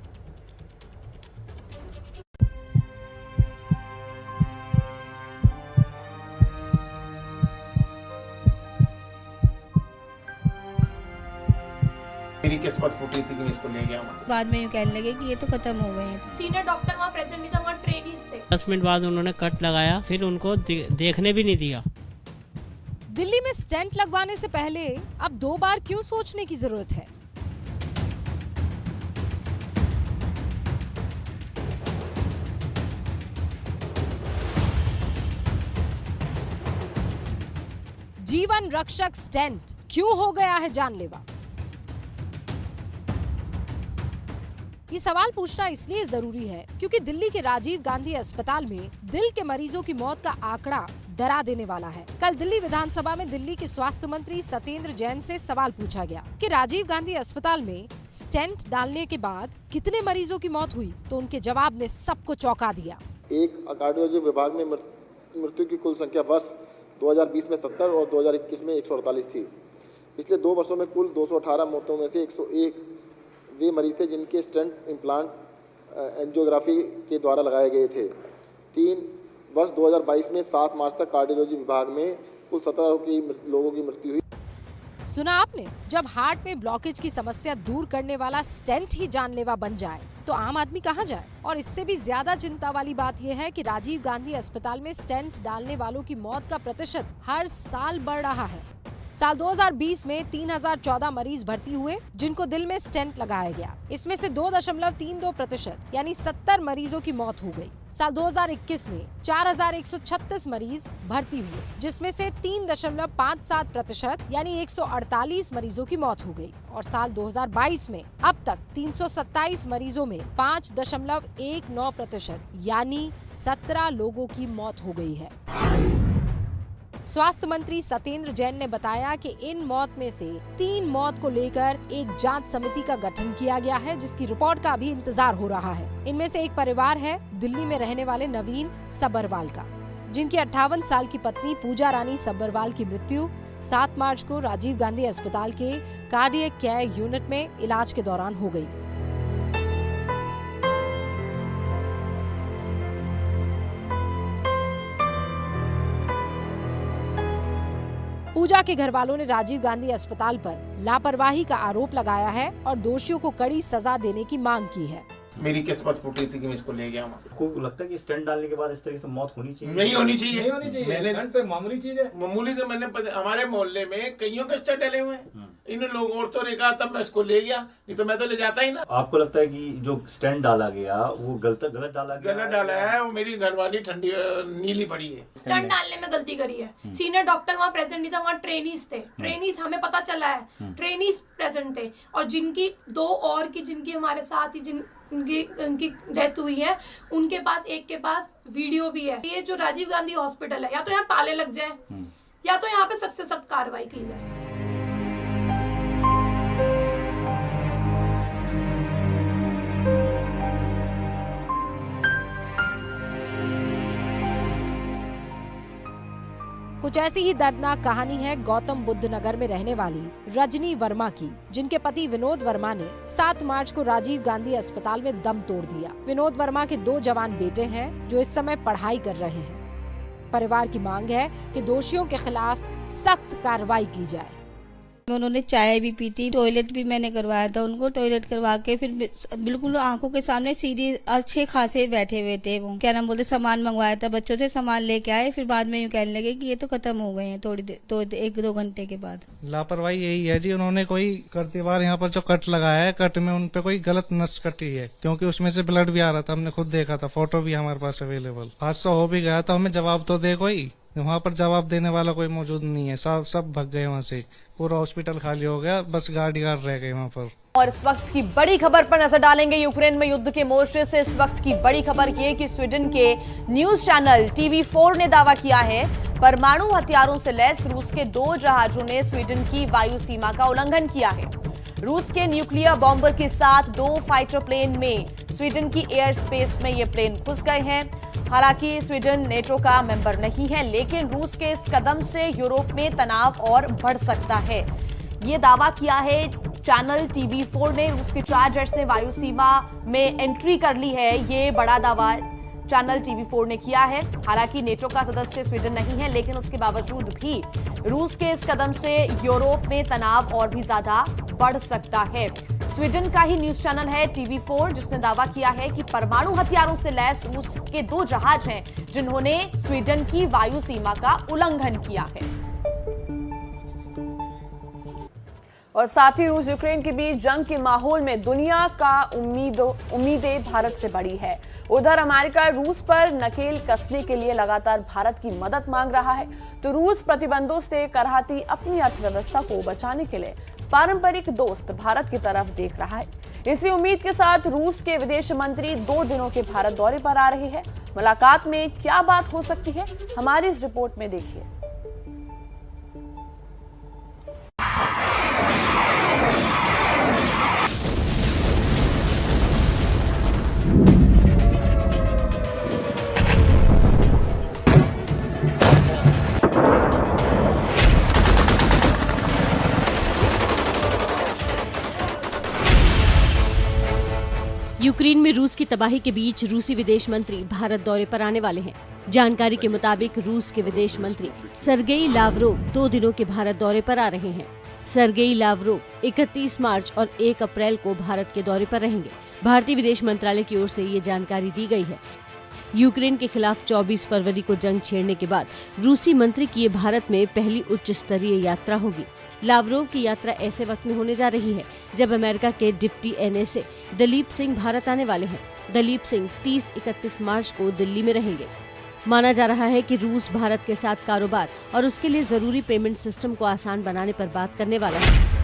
मेरी किस्मत फूटी थी कि मैं इसको ले गया। बाद में यूँ कहने लगे कि ये तो खत्म हो गए हैं। सीनियर डॉक्टर वहाँ प्रेजेंट नहीं था, वहाँ ट्रेनीज थे। 10 मिनट बाद उन्होंने कट लगाया, फिर उनको देखने भी नहीं दिया। दिल्ली में स्टेंट लगवाने से पहले अब 2 बार क्यों सोचने की जरूरत है? जीवन रक्षक स्टेंट क्यों हो गया है जानलेवा? ये सवाल पूछना इसलिए जरूरी है क्योंकि दिल्ली के राजीव गांधी अस्पताल में दिल के मरीजों की मौत का आंकड़ा डरा देने वाला है। कल दिल्ली विधानसभा में दिल्ली के स्वास्थ्य मंत्री सत्येंद्र जैन से सवाल पूछा गया कि राजीव गांधी अस्पताल में स्टेंट डालने के बाद कितने मरीजों की मौत हुई, तो उनके जवाब ने सबको चौंका दिया। एक कार्डियोलॉजी विभाग में मृत्यु की कुल संख्या बस 2020 में 70 और 2021 में 148 थी। पिछले 2 वर्षों में कुल 218 मौतों में से 101 वे मरीज थे जिनके स्टेंट इम्प्लांट एंजियोग्राफी के द्वारा लगाए गए थे। 3 वर्ष 2022 में 7 मार्च तक कार्डियोलॉजी विभाग में कुल 17 लोगों की मृत्यु हुई। सुना आपने, जब हार्ट में ब्लॉकेज की समस्या दूर करने वाला स्टेंट ही जानलेवा बन जाए तो आम आदमी कहाँ जाए। और इससे भी ज्यादा चिंता वाली बात यह है कि राजीव गांधी अस्पताल में स्टेंट डालने वालों की मौत का प्रतिशत हर साल बढ़ रहा है। साल 2020 में 3014 मरीज भर्ती हुए जिनको दिल में स्टेंट लगाया गया। इसमें से 2.32% यानी 70 मरीजों की मौत हो गई। साल 2021 में 4136 मरीज भर्ती हुए जिसमें से 3.57% यानी 148 मरीजों की मौत हो गई। और साल 2022 में अब तक 327 मरीजों में 5.19% यानी 17 लोगों की मौत हो गई है। स्वास्थ्य मंत्री सत्येंद्र जैन ने बताया कि इन मौत में से 3 मौत को लेकर एक जांच समिति का गठन किया गया है जिसकी रिपोर्ट का अभी इंतजार हो रहा है। इनमें से एक परिवार है दिल्ली में रहने वाले नवीन सब्बरवाल का, जिनकी 58 साल की पत्नी पूजा रानी सब्बरवाल की मृत्यु 7 मार्च को राजीव गांधी अस्पताल के कार्डियक केयर यूनिट में इलाज के दौरान हो गई। पूजा के घर वालों ने राजीव गांधी अस्पताल पर लापरवाही का आरोप लगाया है और दोषियों को कड़ी सजा देने की मांग की है। मेरी किस्मत फूटी थी कि मैं इसको ले गया हूँ। आपको लगता है कि स्टेंट डालने के बाद इस तरह से मौत होनी चाहिए? नहीं होनी चाहिए, नहीं होनी चाहिए। स्टेंट तो मामूली चीज है। मामूली तो हमारे मोहल्ले में कईयों के स्टेंट डले हुए हैं। इन लोगों औरतों ने कहा तब मैं इसको ले गया, नहीं तो मैं तो ले जाता ही ना। आपको लगता है कि जो स्टेंट डाला गया वो गलत डाला गया? गलत डाला है। वो मेरी घरवाली ठंडी नीली पड़ी है। स्टेंट डालने में गलती करी है। सीनियर डॉक्टर वहाँ प्रेजेंट नहीं था, वहाँ ट्रेनीज थे। ट्रेनीज हमें पता चला है ट्रेनीज प्रेजेंट थे। और जिनकी 2 और की जिनकी हमारे साथ ही उनकी डेथ हुई है, उनके पास एक के पास वीडियो भी है। ये जो राजीव गांधी हॉस्पिटल है, या तो यहाँ ताले लग जाए या तो यहाँ पे सख्त से सख्त कार्रवाई की जाए। कुछ ऐसी ही दर्दनाक कहानी है गौतम बुद्ध नगर में रहने वाली रजनी वर्मा की, जिनके पति विनोद वर्मा ने 7 मार्च को राजीव गांधी अस्पताल में दम तोड़ दिया। विनोद वर्मा के 2 जवान बेटे हैं जो इस समय पढ़ाई कर रहे हैं। परिवार की मांग है कि दोषियों के खिलाफ सख्त कार्रवाई की जाए। उन्होंने चाय भी पी थी, टॉयलेट भी मैंने करवाया था उनको। टॉयलेट करवा के फिर बिल्कुल आंखों के सामने सीधी अच्छे खासे बैठे हुए थे। वो क्या नाम बोलते, सामान मंगवाया था बच्चों से, सामान लेके आए, फिर बाद में यूँ कहने लगे कि ये तो खत्म हो गए हैं थोड़ी देर, तो 1-2 घंटे के बाद। लापरवाही यही है जी, उन्होंने कोई करते बार यहाँ पर जो कट लगाया है, कट में उनपे कोई गलत नस कटी है, क्योंकि उसमें से ब्लड भी आ रहा था। हमने खुद देखा था, फोटो भी हमारे पास अवेलेबल। हादसा हो भी गया तो हमें जवाब तो दे कोई, वहाँ पर जवाब देने वाला कोई मौजूद नहीं है। सब भाग गए वहाँ से, पूरा हॉस्पिटल खाली हो गया, बस गार्ड रह गए वहाँ पर। और इस वक्त की बड़ी खबर पर नजर डालेंगे। यूक्रेन में युद्ध के मोर्चे से इस वक्त की बड़ी खबर ये कि स्वीडन के न्यूज चैनल TV4 ने दावा किया है परमाणु हथियारों से लैस रूस के 2 जहाजों ने स्वीडन की वायु सीमा का उल्लंघन किया है। रूस के न्यूक्लियर बॉम्बर के साथ 2 फाइटर प्लेन में स्वीडन की एयर स्पेस में ये प्लेन घुस गए हैं। हालांकि स्वीडन नेटो का मेंबर नहीं है, लेकिन रूस के इस कदम से यूरोप में तनाव और बढ़ सकता है। ये दावा किया है चैनल TV4 ने। रूस के 4 जेट्स ने वायु सीमा में एंट्री कर ली है। ये बड़ा दावा चैनल TV4 ने किया है। हालांकि नेटो का सदस्य स्वीडन नहीं है, लेकिन उसके बावजूद भी रूस के इस कदम से यूरोप में तनाव और भी ज्यादा बढ़ सकता है। स्वीडन का ही न्यूज चैनल है TV4 जिसने दावा किया है कि परमाणु हथियारों से लैस रूस के 2 जहाज हैं जिन्होंने स्वीडन की वायु सीमा का उल्लंघन किया है। और साथ ही रूस यूक्रेन के बीच जंग के माहौल में दुनिया का उम्मीदें भारत से बड़ी है। उधर अमेरिका रूस पर नकेल कसने के लिए लगातार भारत की मदद मांग रहा है, तो रूस प्रतिबंधों से कराहती अपनी अर्थव्यवस्था को बचाने के लिए पारंपरिक दोस्त भारत की तरफ देख रहा है। इसी उम्मीद के साथ रूस के विदेश मंत्री 2 दिनों के भारत दौरे पर आ रहे हैं। मुलाकात में क्या बात हो सकती है, हमारी इस रिपोर्ट में देखिए। यूक्रेन में रूस की तबाही के बीच रूसी विदेश मंत्री भारत दौरे पर आने वाले हैं। जानकारी के मुताबिक रूस के विदेश मंत्री सर्गेई लावरोव 2 दिनों के भारत दौरे पर आ रहे हैं। सर्गेई लावरोव 31 मार्च और 1 अप्रैल को भारत के दौरे पर रहेंगे। भारतीय विदेश मंत्रालय की ओर से ये जानकारी दी गई है। यूक्रेन के खिलाफ 24 फरवरी को जंग छेड़ने के बाद रूसी मंत्री की ये भारत में पहली उच्च स्तरीय यात्रा होगी। लावरोव की यात्रा ऐसे वक्त में होने जा रही है जब अमेरिका के डिप्टी NSA दलीप सिंह भारत आने वाले हैं। दलीप सिंह 30-31 मार्च को दिल्ली में रहेंगे। माना जा रहा है कि रूस भारत के साथ कारोबार और उसके लिए जरूरी पेमेंट सिस्टम को आसान बनाने पर बात करने वाला है।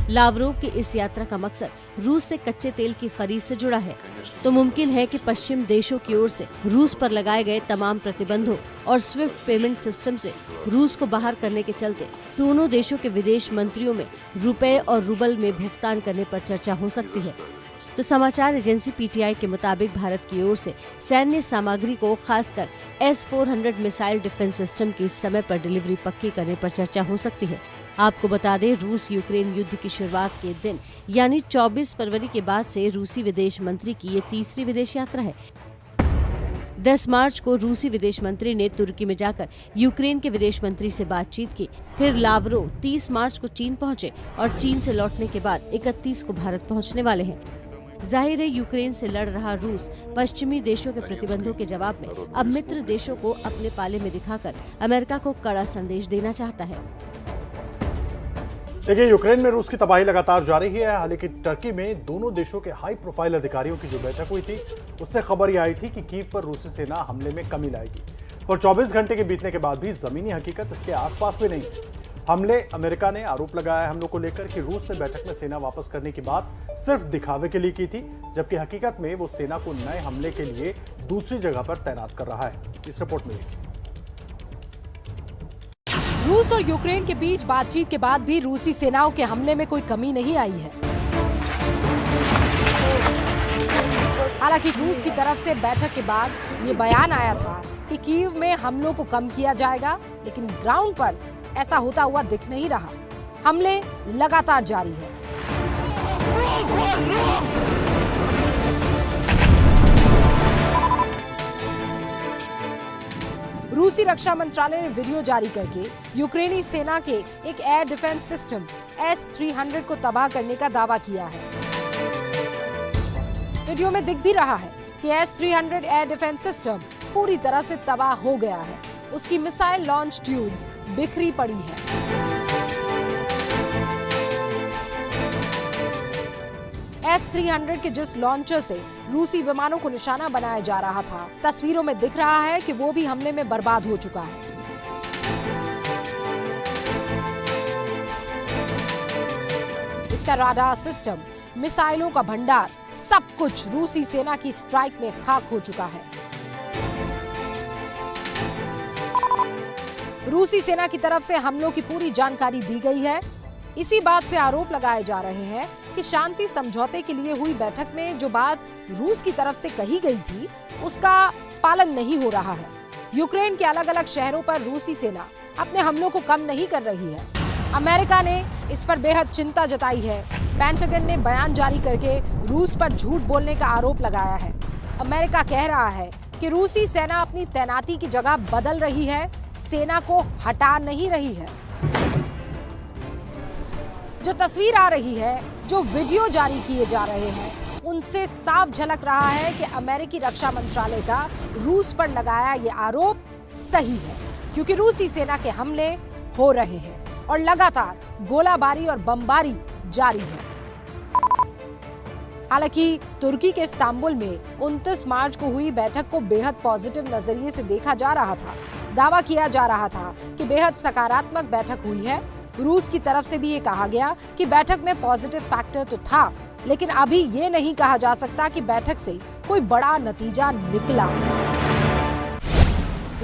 लावरोव की इस यात्रा का मकसद रूस से कच्चे तेल की खरीद से जुड़ा है, तो मुमकिन है कि पश्चिम देशों की ओर से रूस पर लगाए गए तमाम प्रतिबंधों और स्विफ्ट पेमेंट सिस्टम से रूस को बाहर करने के चलते दोनों देशों के विदेश मंत्रियों में रुपए और रूबल में भुगतान करने पर चर्चा हो सकती है। तो समाचार एजेंसी PTI के मुताबिक भारत की ओर से सैन्य सामग्री को खासकर S-400 मिसाइल डिफेंस सिस्टम की समय पर डिलीवरी पक्की करने पर चर्चा हो सकती है। आपको बता दें, रूस यूक्रेन युद्ध की शुरुआत के दिन यानी 24 फरवरी के बाद से रूसी विदेश मंत्री की ये तीसरी विदेश यात्रा है। 10 मार्च को रूसी विदेश मंत्री ने तुर्की में जाकर यूक्रेन के विदेश मंत्री से बातचीत की। फिर लावरोव 30 मार्च को चीन पहुंचे और चीन से लौटने के बाद 31 को भारत पहुंचने वाले हैं। जाहिर है, यूक्रेन से लड़ रहा रूस पश्चिमी देशों के प्रतिबंधों के जवाब में अब मित्र देशों को अपने पाले में दिखाकर अमेरिका को कड़ा संदेश देना चाहता है। देखिए, यूक्रेन में रूस की तबाही लगातार जारी है। हालांकि टर्की में दोनों देशों के हाई प्रोफाइल अधिकारियों की जो बैठक हुई थी, उससे खबर ये आई थी कि कीव पर रूसी सेना हमले में कमी लाएगी। पर 24 घंटे के बीतने के बाद भी जमीनी हकीकत इसके आसपास भी नहीं। हमले अमेरिका ने आरोप लगाया है हमलों को लेकर कि रूस ने बैठक में सेना वापस करने की बात सिर्फ दिखावे के लिए की थी, जबकि हकीकत में वो सेना को नए हमले के लिए दूसरी जगह पर तैनात कर रहा है। इस रिपोर्ट में देखिए। रूस और यूक्रेन के बीच बातचीत के बाद भी रूसी सेनाओं के हमले में कोई कमी नहीं आई है। हालांकि रूस की तरफ से बैठक के बाद ये बयान आया था कि कीव में हमलों को कम किया जाएगा, लेकिन ग्राउंड पर ऐसा होता हुआ दिख नहीं रहा। हमले लगातार जारी है। रूसी रक्षा मंत्रालय ने वीडियो जारी करके यूक्रेनी सेना के एक एयर डिफेंस सिस्टम S-300 को तबाह करने का दावा किया है। वीडियो में दिख भी रहा है कि S-300 एयर डिफेंस सिस्टम पूरी तरह से तबाह हो गया है। उसकी मिसाइल लॉन्च ट्यूब्स बिखरी पड़ी है। S-300 के जिस लॉन्चर से रूसी विमानों को निशाना बनाया जा रहा था, तस्वीरों में दिख रहा है कि वो भी हमले में बर्बाद हो चुका है। इसका राडार सिस्टम, मिसाइलों का भंडार, सब कुछ रूसी सेना की स्ट्राइक में खाक हो चुका है। रूसी सेना की तरफ से हमलों की पूरी जानकारी दी गई है। इसी बात से आरोप लगाए जा रहे हैं कि शांति समझौते के लिए हुई बैठक में जो बात रूस की तरफ से कही गई थी, उसका पालन नहीं हो रहा है। यूक्रेन के अलग अलग शहरों पर रूसी सेना अपने हमलों को कम नहीं कर रही है। अमेरिका ने इस पर बेहद चिंता जताई है। पेंटागन ने बयान जारी करके रूस पर झूठ बोलने का आरोप लगाया है। अमेरिका कह रहा है कि रूसी सेना अपनी तैनाती की जगह बदल रही है, सेना को हटा नहीं रही है। जो तस्वीर आ रही है, जो वीडियो जारी किए जा रहे हैं, उनसे साफ झलक रहा है कि अमेरिकी रक्षा मंत्रालय का रूस पर लगाया ये आरोप सही है, क्योंकि रूसी सेना के हमले हो रहे हैं और लगातार गोलाबारी और बमबारी जारी है। हालांकि तुर्की के इस्तांबुल में 29 मार्च को हुई बैठक को बेहद पॉजिटिव नजरिए से देखा जा रहा था। दावा किया जा रहा था कि बेहद सकारात्मक बैठक हुई है। रूस की तरफ से भी ये कहा गया कि बैठक में पॉजिटिव फैक्टर तो था, लेकिन अभी ये नहीं कहा जा सकता कि बैठक से कोई बड़ा नतीजा निकला है।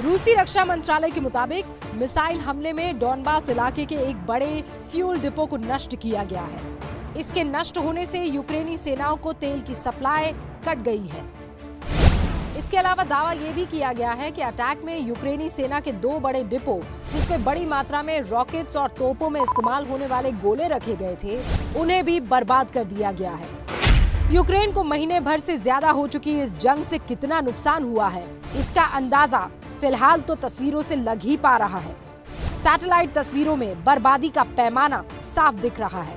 रूसी रक्षा मंत्रालय के मुताबिक मिसाइल हमले में डॉनबास इलाके के एक बड़े फ्यूल डिपो को नष्ट किया गया है। इसके नष्ट होने से यूक्रेनी सेनाओं को तेल की सप्लाई कट गई है। इसके अलावा दावा ये भी किया गया है कि अटैक में यूक्रेनी सेना के 2 बड़े डिपो, जिसमें बड़ी मात्रा में रॉकेट्स और तोपों में इस्तेमाल होने वाले गोले रखे गए थे, उन्हें भी बर्बाद कर दिया गया है। यूक्रेन को महीने भर से ज्यादा हो चुकी इस जंग से कितना नुकसान हुआ है, इसका अंदाजा फिलहाल तो तस्वीरों से लग ही पा रहा है। सैटेलाइट तस्वीरों में बर्बादी का पैमाना साफ दिख रहा है।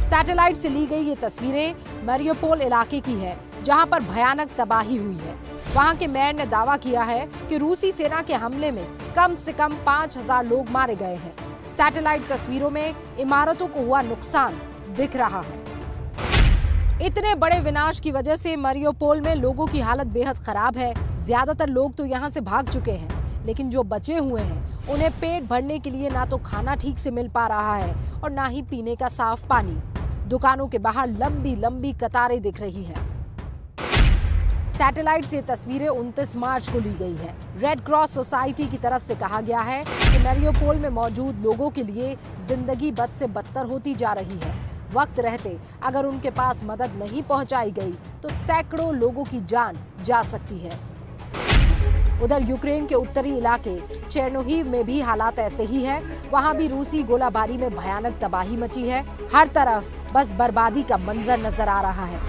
सैटेलाइट से ली गई ये तस्वीरें मारियोपोल इलाके की है, जहां पर भयानक तबाही हुई है। वहां के मेयर ने दावा किया है कि रूसी सेना के हमले में कम से कम 5000 लोग मारे गए हैं। सैटेलाइट तस्वीरों में इमारतों को हुआ नुकसान दिख रहा है। इतने बड़े विनाश की वजह से मारियोपोल में लोगों की हालत बेहद खराब है। ज्यादातर लोग तो यहाँ से भाग चुके हैं, लेकिन जो बचे हुए हैं उन्हें पेट भरने के लिए ना तो खाना ठीक से मिल पा रहा है और ना ही पीने का साफ पानी। दुकानों के बाहर लंबी लंबी कतारें दिख रही हैं। सैटेलाइट से तस्वीरें 29 मार्च को ली गई है। रेड क्रॉस सोसाइटी की तरफ से कहा गया है कि मारियोपोल में मौजूद लोगों के लिए जिंदगी बद से बदतर होती जा रही है। वक्त रहते अगर उनके पास मदद नहीं पहुंचाई गई तो सैकड़ों लोगों की जान जा सकती है। उधर यूक्रेन के उत्तरी इलाके चेर्नोहिव में भी हालात ऐसे ही है। वहां भी रूसी गोलाबारी में भयानक तबाही मची है। हर तरफ बस बर्बादी का मंजर नजर आ रहा है।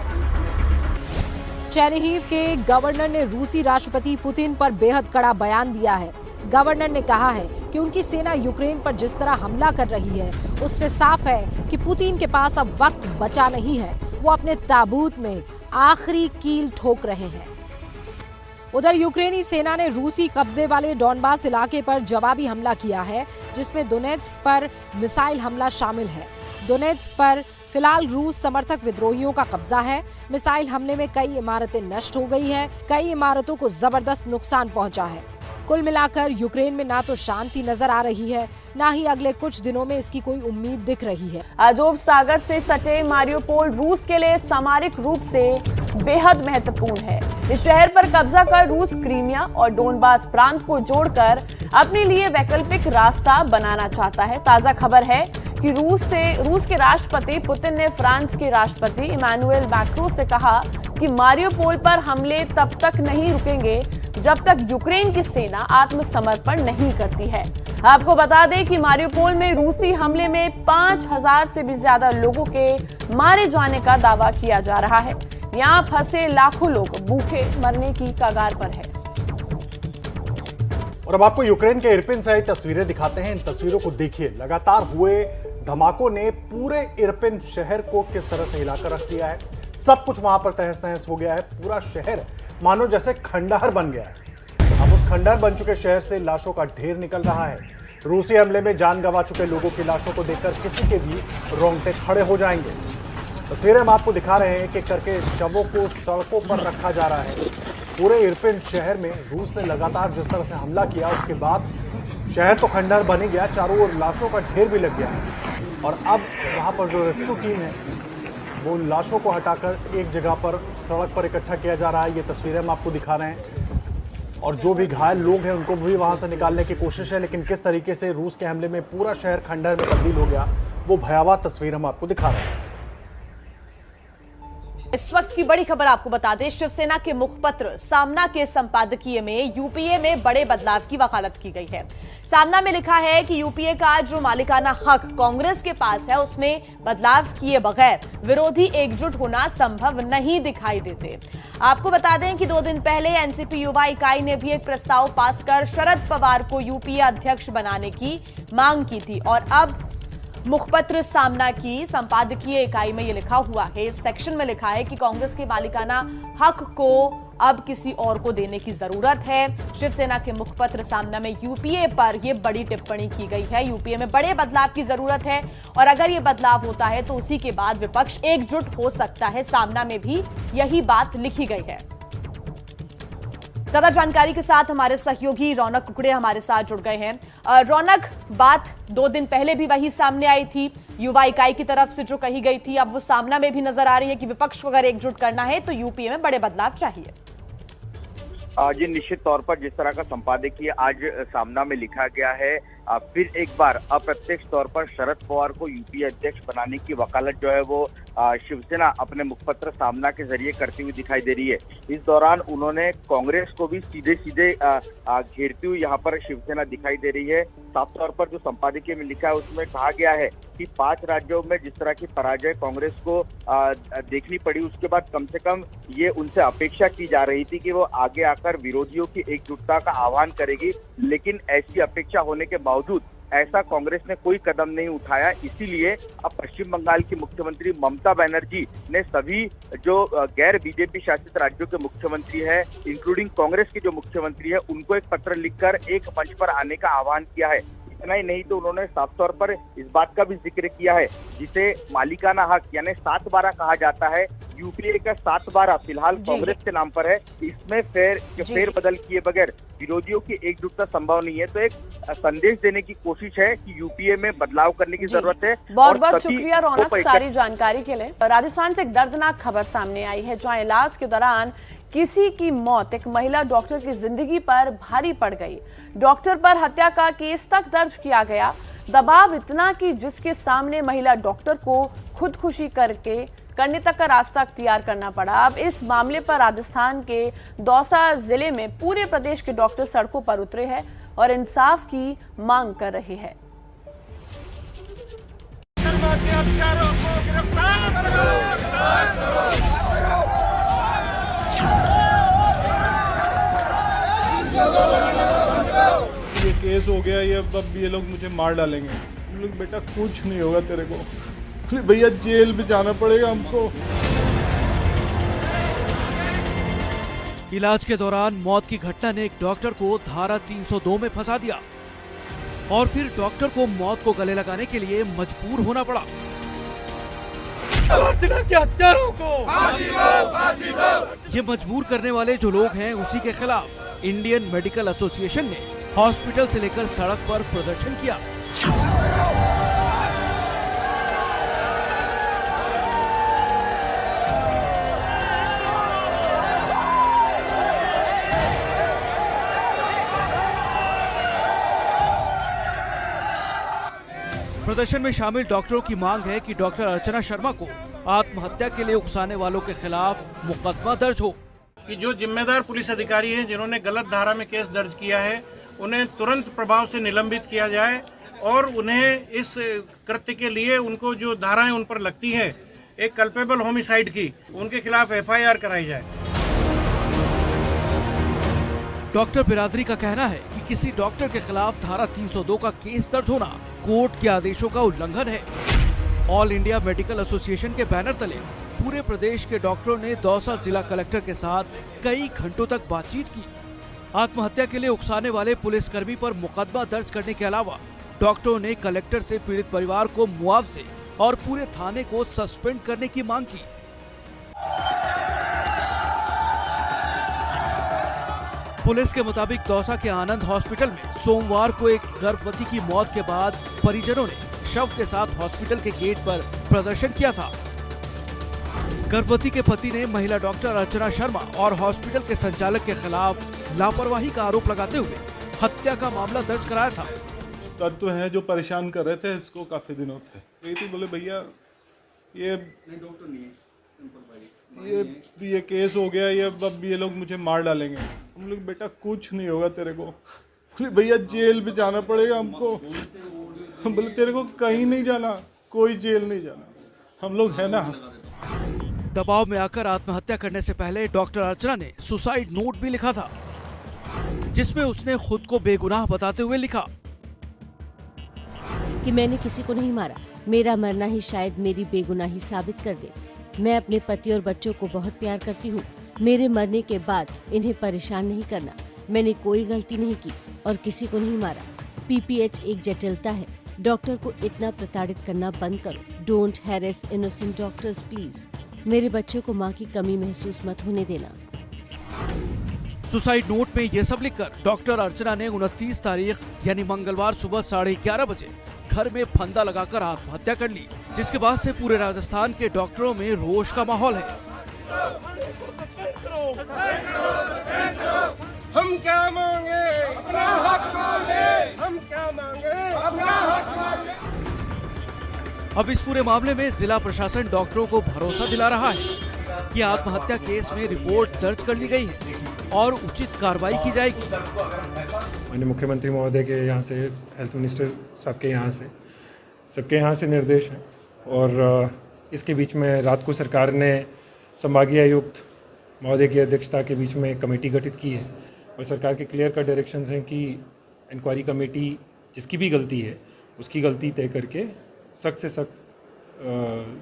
चेर्नोहिव के गवर्नर ने रूसी राष्ट्रपति पुतिन पर बेहद कड़ा बयान दिया है। गवर्नर ने कहा है कि उनकी सेना यूक्रेन पर जिस तरह हमला कर रही है उससे साफ है कि पुतिन के पास अब वक्त बचा नहीं है। वो अपने ताबूत में आखिरी कील ठोक रहे हैं। उधर यूक्रेनी सेना ने रूसी कब्जे वाले डॉनबास इलाके पर जवाबी हमला किया है, जिसमें दोनेत्स्क पर मिसाइल हमला शामिल है। दोनेत्स्क पर फिलहाल रूस समर्थक विद्रोहियों का कब्जा है। मिसाइल हमले में कई इमारतें नष्ट हो गई हैं, कई इमारतों को जबरदस्त नुकसान पहुंचा है। कुल मिलाकर यूक्रेन में ना तो शांति नजर आ रही है, ना ही अगले कुछ दिनों में इसकी कोई उम्मीद दिख रही है। अजोव सागर से सटे मारियोपोल रूस के लिए सामरिक रूप से बेहद महत्वपूर्ण है। इस शहर पर कब्जा कर रूस क्रीमिया और डोनबास प्रांत को जोड़कर अपने लिए वैकल्पिक रास्ता बनाना चाहता है। ताजा खबर है कि रूस के राष्ट्रपति पुतिन ने फ्रांस के राष्ट्रपति इमैनुएल मैक्रों से कहा कि मारियोपोल पर हमले तब तक नहीं रुकेंगे जब तक यूक्रेन की सेना आत्मसमर्पण नहीं करती है। आपको बता दें कि मारियोपोल में रूसी हमले में 5000 से भी ज्यादा लोगों के मारे जाने का दावा किया जा रहा है। यहाँ फंसे लाखों लोग भूखे मरने की कगार पर है। और अब आपको यूक्रेन के इरपिन से आई तस्वीरें दिखाते हैं। इन तस्वीरों को देखिए। लगातार हुए धमाकों ने पूरे इरपिन शहर को किस तरह से हिलाकर रख दिया है। सब कुछ वहां पर तहस नहस हो गया है। पूरा शहर मानो जैसे खंडहर बन गया है। अब उस खंडहर बन चुके शहर से लाशों का ढेर निकल रहा है। रूसी हमले में जान गंवा चुके लोगों की लाशों को देखकर किसी के भी रोंगटे खड़े हो जाएंगे। तस्वीरें हम आपको दिखा रहे हैं कि करके शवों को सड़कों पर रखा जा रहा है। पूरे इरपिन शहर में रूस ने लगातार जिस तरह से हमला किया, उसके बाद शहर तो खंडहर बन ही गया, चारों ओर लाशों का ढेर भी लग गया है। और अब वहां पर जो रेस्क्यू टीम है वो लाशों को हटाकर एक जगह पर सड़क पर इकट्ठा किया जा रहा है। ये तस्वीरें हम आपको दिखा रहे हैं। और जो भी घायल लोग हैं उनको भी वहां से निकालने की कोशिश है, लेकिन किस तरीके से रूस के हमले में पूरा शहर खंडहर में तब्दील हो गया, वो भयावह तस्वीर हम आपको दिखा रहे हैं। इस वक्त की बड़ी खबर आपको बता दें, शिवसेना के मुखपत्र सामना के संपादकीय में यूपीए में बड़े बदलाव की वकालत की गई है। सामना में लिखा है कि यूपीए का जो मालिकाना हक कांग्रेस के पास है उसमें बदलाव किए बगैर विरोधी एकजुट होना संभव नहीं दिखाई देते। आपको बता दें कि 2 दिन पहले एनसीपी युवा इकाई ने भी एक प्रस्ताव पास कर शरद पवार को यूपीए अध्यक्ष बनाने की मांग की थी। और अब मुखपत्र सामना की संपादकीय इकाई में यह लिखा हुआ है, इस सेक्शन में लिखा है कि कांग्रेस के मालिकाना हक को अब किसी और को देने की जरूरत है। शिवसेना के मुखपत्र सामना में यूपीए पर यह बड़ी टिप्पणी की गई है। यूपीए में बड़े बदलाव की जरूरत है और अगर यह बदलाव होता है तो उसी के बाद विपक्ष एकजुट हो सकता है। सामना में भी यही बात लिखी गई है। ज्यादा जानकारी के साथ हमारे सहयोगी रौनक कुकड़े हमारे साथ जुड़ गए हैं। रौनक, बात 2 दिन पहले भी वही सामने आई थी, युवा इकाई की तरफ से जो कही गई थी, अब वो सामना में भी नजर आ रही है कि विपक्ष को अगर एकजुट करना है तो यूपीए में बड़े बदलाव चाहिए। जी निश्चित तौर पर जिस तरह का संपादकीय आज सामना में लिखा गया है, फिर एक बार अप्रत्यक्ष तौर पर शरद पवार को यूपीए अध्यक्ष बनाने की वकालत जो है वो शिवसेना अपने मुखपत्र सामना के जरिए करती हुई दिखाई दे रही है। इस दौरान उन्होंने कांग्रेस को भी सीधे सीधे घेरती हुई यहाँ पर शिवसेना दिखाई दे रही है। साफ तौर पर जो संपादकीय में लिखा है उसमें कहा गया है कि 5 राज्यों में जिस तरह की पराजय कांग्रेस को देखनी पड़ी, उसके बाद कम से कम ये उनसे अपेक्षा की जा रही थी कि वो आगे आकर विरोधियों की एकजुटता का आह्वान करेगी, लेकिन ऐसी अपेक्षा होने के बावजूद ऐसा कांग्रेस ने कोई कदम नहीं उठाया। इसीलिए अब पश्चिम बंगाल की मुख्यमंत्री ममता बनर्जी ने सभी जो गैर बीजेपी शासित राज्यों के मुख्यमंत्री है, इंक्लूडिंग कांग्रेस के जो मुख्यमंत्री है, उनको एक पत्र लिखकर एक मंच पर आने का आह्वान किया है। इतना ही नहीं तो उन्होंने साफ तौर पर इस बात का भी जिक्र किया है जिसे मालिकाना हक यानी 7/12 कहा जाता है। यूपीए का 7/12 फिलहाल कांग्रेस के नाम पर है। इसमें फेर बदल किए बगैर विरोधियों की एकजुटता संभव नहीं है। तो एक संदेश देने की कोशिश है कि यूपीए में बदलाव करने की जरूरत है। बहुत बहुत शुक्रिया रौनक सारी जानकारी के लिए। राजस्थान से एक दर्दनाक खबर सामने आई है जहां इलाज के दौरान किसी की मौत एक महिला डॉक्टर की जिंदगी पर भारी पड़ गई। डॉक्टर पर हत्या का केस तक दर्ज किया गया। दबाव इतना कि जिसके सामने महिला डॉक्टर को खुदकुशी करने तक का रास्ता अख्तियार करना पड़ा। अब इस मामले पर राजस्थान के दौसा जिले में पूरे प्रदेश के डॉक्टर सड़कों पर उतरे हैं और इंसाफ की मांग कर रहे हैं। ये केस हो गया, ये अब ये लोग मुझे मार डालेंगे। हम लोग बेटा कुछ नहीं होगा तेरे को, भैया जेल भी जाना पड़ेगा हमको। इलाज के दौरान मौत की घटना ने एक डॉक्टर को धारा 302 में फंसा दिया और फिर डॉक्टर को मौत को गले लगाने के लिए मजबूर होना पड़ा। अर्चना के हत्यारों को फांसी दो। ये मजबूर करने वाले जो लोग हैं उसी के खिलाफ इंडियन मेडिकल एसोसिएशन ने हॉस्पिटल से लेकर सड़क पर प्रदर्शन किया। प्रदर्शन में शामिल डॉक्टरों की मांग है कि डॉक्टर अर्चना शर्मा को आत्महत्या के लिए उकसाने वालों के खिलाफ मुकदमा दर्ज हो। कि जो जिम्मेदार पुलिस अधिकारी हैं जिन्होंने गलत धारा में केस दर्ज किया है, उन्हें तुरंत प्रभाव से निलंबित किया जाए और उन्हें इस कृत्य के लिए उनको जो धाराएं उन पर लगती हैं, एक कल्पेबल होमिसाइड की, उनके खिलाफ FIR कराई जाए। डॉक्टर बिरादरी का कहना है कि किसी डॉक्टर के खिलाफ धारा 302 का केस दर्ज होना कोर्ट के आदेशों का उल्लंघन है। ऑल इंडिया मेडिकल एसोसिएशन के बैनर तले पूरे प्रदेश के डॉक्टरों ने दौसा जिला कलेक्टर के साथ कई घंटों तक बातचीत की। आत्महत्या के लिए उकसाने वाले पुलिसकर्मी पर मुकदमा दर्ज करने के अलावा डॉक्टरों ने कलेक्टर से पीड़ित परिवार को मुआवजे और पूरे थाने को सस्पेंड करने की मांग की। पुलिस के मुताबिक दौसा के आनंद हॉस्पिटल में सोमवार को एक गर्भवती की मौत के बाद परिजनों ने शव के साथ हॉस्पिटल के गेट पर प्रदर्शन किया था। गर्भवती के पति ने महिला डॉक्टर अर्चना शर्मा और हॉस्पिटल के संचालक के खिलाफ लापरवाही का आरोप लगाते हुए हत्या का मामला दर्ज कराया था। तत्व हैं जो परेशान कर रहे थे इसको काफी दिनों से। यही बोले भैया ये डॉक्टर नहीं है, ये केस हो गया, ये अब ये लोग मुझे मार डालेंगे। हम लोग बेटा कुछ नहीं होगा तेरे को, बोले भैया जेल भी जाना पड़ेगा हमको। बोले तेरे को कहीं नहीं जाना, कोई जेल नहीं जाना, हम लोग है ना। दबाव में आकर आत्महत्या करने से पहले डॉक्टर अर्चना ने सुसाइड नोट भी लिखा था, जिसमें उसने खुद को बेगुनाह बताते हुए लिखा कि मैंने किसी को नहीं मारा, मेरा मरना ही शायद मेरी बेगुनाही साबित कर दे। मैं अपने पति और बच्चों को बहुत प्यार करती हूँ। मेरे मरने के बाद इन्हें परेशान नहीं करना। मैंने कोई गलती नहीं की और किसी को नहीं मारा। PPH एक जटिलता है। डॉक्टर को इतना प्रताड़ित करना बंद करो। Don't harass innocent doctors please. मेरे बच्चों को माँ की कमी महसूस मत होने देना। सुसाइड नोट में ये सब लिखकर डॉक्टर अर्चना ने 29 तारीख यानी मंगलवार सुबह 11:30 बजे घर में फंदा लगाकर आत्महत्या कर ली, जिसके बाद से पूरे राजस्थान के डॉक्टरों में रोष का माहौल है। हम क्या मांगे? अपना हक मांगे। हम क्या मांगे? अपना हक मांगे। अब इस पूरे मामले में जिला प्रशासन डॉक्टरों को भरोसा दिला रहा है कि आत्महत्या केस में रिपोर्ट दर्ज कर ली गई है और उचित कार्रवाई की जाएगी। माननीय मुख्यमंत्री महोदय के यहाँ से, हेल्थ मिनिस्टर साहब के यहाँ से, सबके यहाँ से निर्देश है और इसके बीच में रात को सरकार ने संभागीय आयुक्त महोदय की अध्यक्षता के बीच में कमेटी गठित की है और सरकार के क्लियर कट डायरेक्शंस हैं कि इंक्वायरी कमेटी जिसकी भी गलती है उसकी गलती तय करके सख्त से सख्त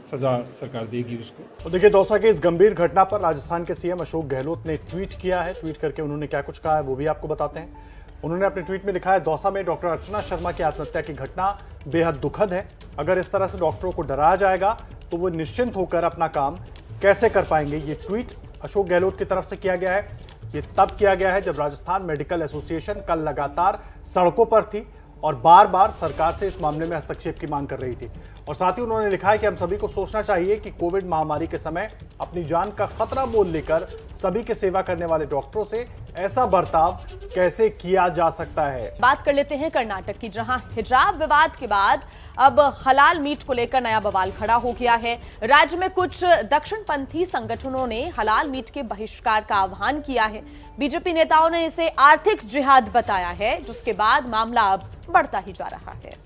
सजा सरकार देगी उसको। तो देखिए, दौसा के इस गंभीर घटना पर राजस्थान के सीएम अशोक गहलोत ने ट्वीट किया है। ट्वीट करके उन्होंने क्या कुछ कहा है वो भी आपको बताते हैं। उन्होंने अपने ट्वीट में लिखा है, दौसा में डॉक्टर अर्चना शर्मा की आत्महत्या की घटना बेहद दुखद है। अगर इस तरह से डॉक्टरों को डराया जाएगा तो वो निश्चिंत होकर अपना काम कैसे कर पाएंगे। ये ट्वीट अशोक गहलोत की तरफ से किया गया है। ये तब किया गया है जब राजस्थान मेडिकल एसोसिएशन कल लगातार सड़कों पर थी और बार बार सरकार से इस मामले में हस्तक्षेप की मांग कर रही थी। और साथ ही उन्होंने लिखा है कि हम सभी को सोचना चाहिए कि कोविड महामारी के समय अपनी जान का खतरा मोल लेकर सभी की सेवा करने वाले डॉक्टरों से ऐसा बर्ताव कैसे किया जा सकता है। बात कर लेते हैं कर्नाटक की, जहां हिजाब विवाद के बाद अब हलाल मीट को लेकर नया बवाल खड़ा हो गया है। राज्य में कुछ दक्षिणपंथी संगठनों ने हलाल मीट के बहिष्कार का आह्वान किया है। बीजेपी नेताओं ने इसे आर्थिक जिहाद बताया है, जिसके बाद मामला अब बढ़ता ही जा रहा है।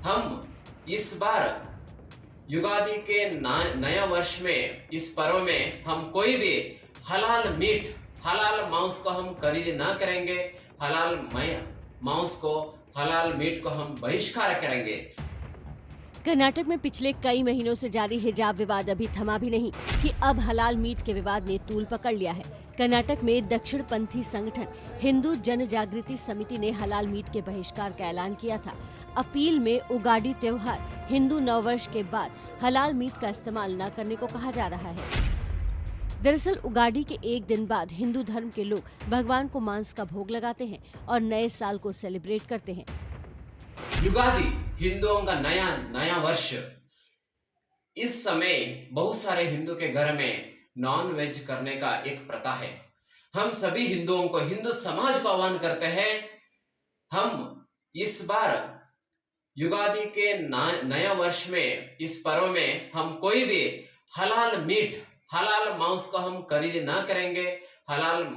हम इस बार युगादि के नया वर्ष में इस पर्व में हम कोई भी हलाल मीट, हलाल मांस को हम खरीद ना करेंगे। हलाल मांस को, हलाल मीट को हम बहिष्कार करेंगे। कर्नाटक में पिछले कई महीनों से जारी हिजाब विवाद अभी थमा भी नहीं कि अब हलाल मीट के विवाद ने तूल पकड़ लिया है। कर्नाटक में दक्षिणपंथी संगठन हिंदू जन जागृति समिति ने हलाल मीट के बहिष्कार का ऐलान किया था। अपील में उगाड़ी त्योहार, हिंदू नववर्ष के बाद हलाल मीट का इस्तेमाल न करने को कहा जा रहा है। दरअसल उगाड़ी के एक दिन बाद हिंदू धर्म के लोग भगवान को मांस का भोग लगाते हैं और नए साल को सेलिब्रेट करते हैं। युगादि हिंदुओं का नया वर्ष। इस समय बहुत सारे हिंदू के घर में नॉन वेज करने का एक प्रथा है। हम सभी हिंदुओं को, हिंदू समाज को आह्वान करते हैं, हम इस बार युगादि के नया वर्ष में इस पर्व में हम कोई भी हलाल मीट, हलाल मांस को हम खरीद ना करेंगे। हलाल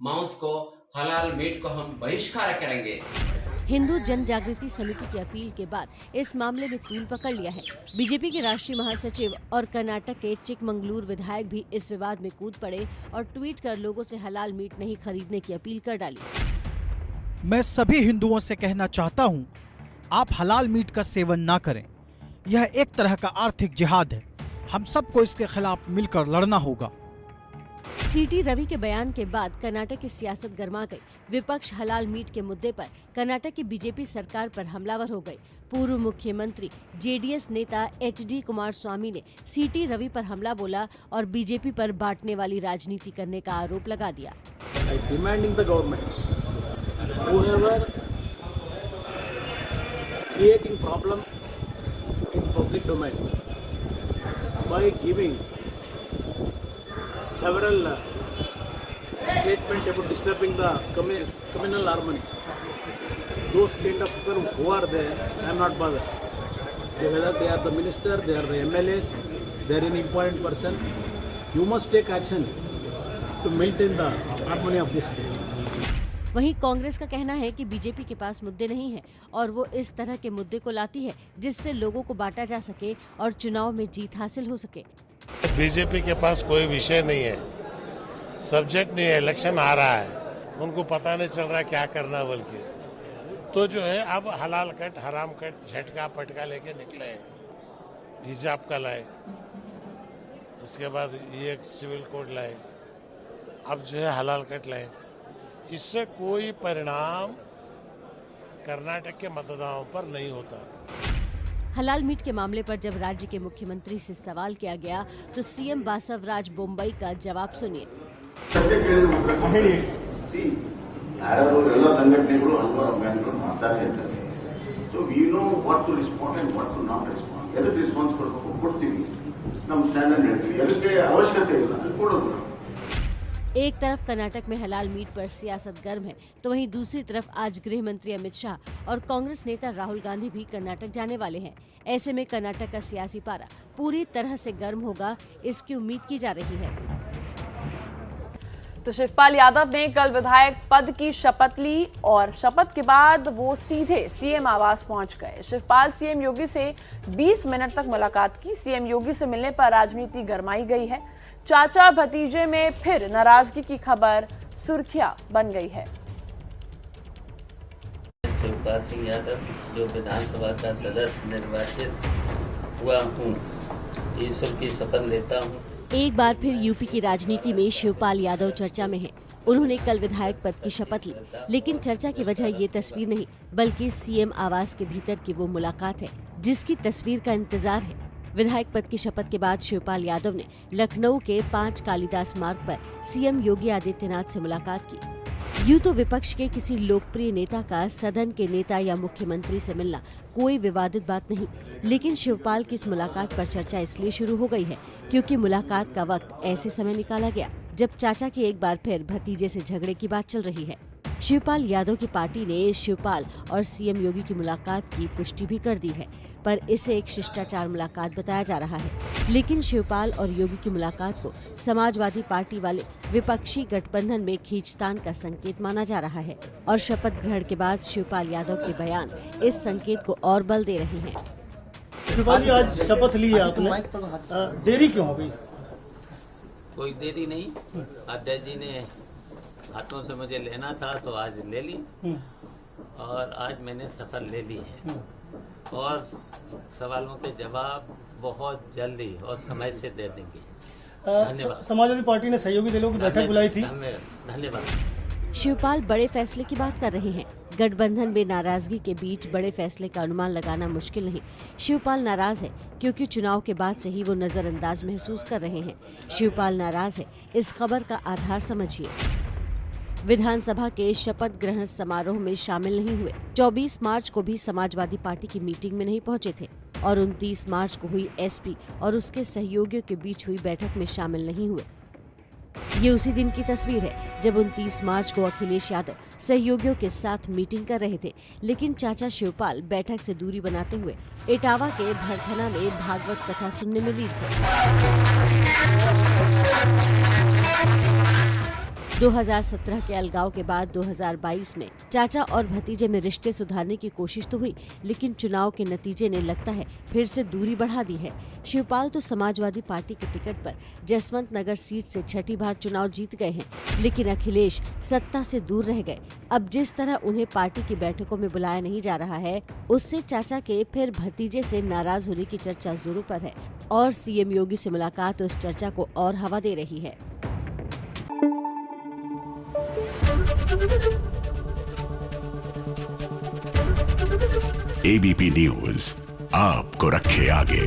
मांस को, हलाल मीट को हम बहिष्कार करेंगे। हिंदू जन जागृति समिति की अपील के बाद इस मामले में तूल पकड़ लिया है। बीजेपी के राष्ट्रीय महासचिव और कर्नाटक के चिकमंगलूर विधायक भी इस विवाद में कूद पड़े और ट्वीट कर लोगों से हलाल मीट नहीं खरीदने की अपील कर डाली। मैं सभी हिंदुओं से कहना चाहता हूँ, आप हलाल मीट का सेवन ना करें। यह एक तरह का आर्थिक जिहाद है। हम सबको इसके खिलाफ मिलकर लड़ना होगा। सीटी रवि के बयान के बाद कर्नाटक की सियासत गर्मा गई। विपक्ष हलाल मीट के मुद्दे पर कर्नाटक की बीजेपी सरकार पर हमलावर हो गई। पूर्व मुख्यमंत्री जेडीएस नेता एचडी कुमारस्वामी ने सीटी रवि पर हमला बोला और बीजेपी पर बांटने वाली राजनीति करने का आरोप लगा दिया। Demanding the government whoever creating problem in public domain by giving several statements about disturbing the communal harmony. Those kind of people who are there, I am not bothered. Whether they are the minister, they are the MLAs, they are an important person. You must take action to maintain the harmony of this state. वहीं कांग्रेस का कहना है कि BJP के पास मुद्दे नहीं है और वो इस तरह के मुद्दे को लाती है जिससे लोगों को बांटा जा सके और चुनाव में जीत हासिल हो सके। बीजेपी के पास कोई विषय नहीं है, सब्जेक्ट नहीं है, इलेक्शन आ रहा है, उनको पता नहीं चल रहा क्या करना बल्कि तो जो है अब हलाल कट, हराम कट, झटका पटका लेके निकले हैं। हिजाब का लाए, उसके बाद ये एक सिविल कोड लाए, अब जो है हलाल कट लाए। इससे कोई परिणाम कर्नाटक के मतदाताओं पर नहीं होता। हलाल मीट के मामले पर जब राज्य के मुख्यमंत्री से सवाल किया गया तो सीएम बासवराज बोम्बई का जवाब सुनिए। एक तरफ कर्नाटक में हलाल मीट पर सियासत गर्म है, तो वहीं दूसरी तरफ आज गृह मंत्री अमित शाह और कांग्रेस नेता राहुल गांधी भी कर्नाटक जाने वाले हैं। ऐसे में कर्नाटक का सियासी पारा पूरी तरह से गर्म होगा, इसकी उम्मीद की जा रही है। तो शिवपाल यादव ने कल विधायक पद की शपथ ली और शपथ के बाद वो सीधे सीएम आवास पहुंच गए। शिवपाल सीएम योगी से 20 मिनट तक मुलाकात की। सीएम योगी से मिलने पर राजनीति गरमाई गई है। चाचा भतीजे में फिर नाराजगी की खबर सुर्खियां बन गई है। शिवपाल सिंह यादव जो विधानसभा का सदस्य निर्वाचित हुआ हूँ, ईश्वर की शपथ लेता हूँ। एक बार फिर यूपी की राजनीति में शिवपाल यादव चर्चा में हैं। उन्होंने कल विधायक पद की शपथ ली, लेकिन चर्चा की वजह ये तस्वीर नहीं बल्कि सीएम आवास के भीतर की वो मुलाकात है जिसकी तस्वीर का इंतजार है। विधायक पद की शपथ के बाद शिवपाल यादव ने लखनऊ के 5 कालिदास मार्ग पर सीएम योगी आदित्यनाथ से मुलाकात की। यूं तो विपक्ष के किसी लोकप्रिय नेता का सदन के नेता या मुख्यमंत्री से मिलना कोई विवादित बात नहीं, लेकिन शिवपाल की इस मुलाकात पर चर्चा इसलिए शुरू हो गई है क्योंकि मुलाकात का वक्त ऐसे समय निकाला गया जब चाचा की एक बार फिर भतीजे से झगड़े की बात चल रही है। शिवपाल यादव की पार्टी ने शिवपाल और सीएम योगी की मुलाकात की पुष्टि भी कर दी है, पर इसे एक शिष्टाचार मुलाकात बताया जा रहा है। लेकिन शिवपाल और योगी की मुलाकात को समाजवादी पार्टी वाले विपक्षी गठबंधन में खींचतान का संकेत माना जा रहा है और शपथ ग्रहण के बाद शिवपाल यादव के बयान इस संकेत को और बल दे रहे हैं। शिवपाल जी, आज शपथ ली है आपने, देरी क्यों हो गई? कोई देरी नहीं, अध्यक्ष जी ने हाथों से मुझे लेना था तो आज ले ली और आज मैंने शपथ ले ली है और सवालों के जवाब बहुत जल्दी और समय से दे देंगे। धन्यवाद। समाजवादी पार्टी ने सहयोगी दलों की बैठक बुलाई थी। धन्यवाद। शिवपाल बड़े फैसले की बात कर रहे हैं। गठबंधन में नाराजगी के बीच बड़े फैसले का अनुमान लगाना मुश्किल नहीं। शिवपाल नाराज है क्योंकि चुनाव के बाद से ही वो नजरअंदाज महसूस कर रहे हैं। शिवपाल नाराज है, इस खबर का आधार समझिए। विधानसभा के शपथ ग्रहण समारोह में शामिल नहीं हुए। 24 मार्च को भी समाजवादी पार्टी की मीटिंग में नहीं पहुंचे थे और 29 मार्च को हुई एसपी और उसके सहयोगियों के बीच हुई बैठक में शामिल नहीं हुए। ये उसी दिन की तस्वीर है जब 29 मार्च को अखिलेश यादव सहयोगियों के साथ मीटिंग कर रहे थे, लेकिन चाचा शिवपाल बैठक से दूरी बनाते हुए इटावा के भरथना में भागवत कथा सुनने में लीन थे। 2017 के अलगाव के बाद 2022 में चाचा और भतीजे में रिश्ते सुधारने की कोशिश तो हुई, लेकिन चुनाव के नतीजे ने लगता है फिर से दूरी बढ़ा दी है। शिवपाल तो समाजवादी पार्टी के टिकट पर जसवंत नगर सीट से 6ठी बार चुनाव जीत गए हैं, लेकिन अखिलेश सत्ता से दूर रह गए। अब जिस तरह उन्हें पार्टी की बैठकों में बुलाया नहीं जा रहा है, उससे चाचा के फिर भतीजे से नाराज होने की चर्चा जोरों पर है और सीएम योगी से मुलाकात उस चर्चा को और हवा दे रही है। एबीपी न्यूज आपको रखे आगे।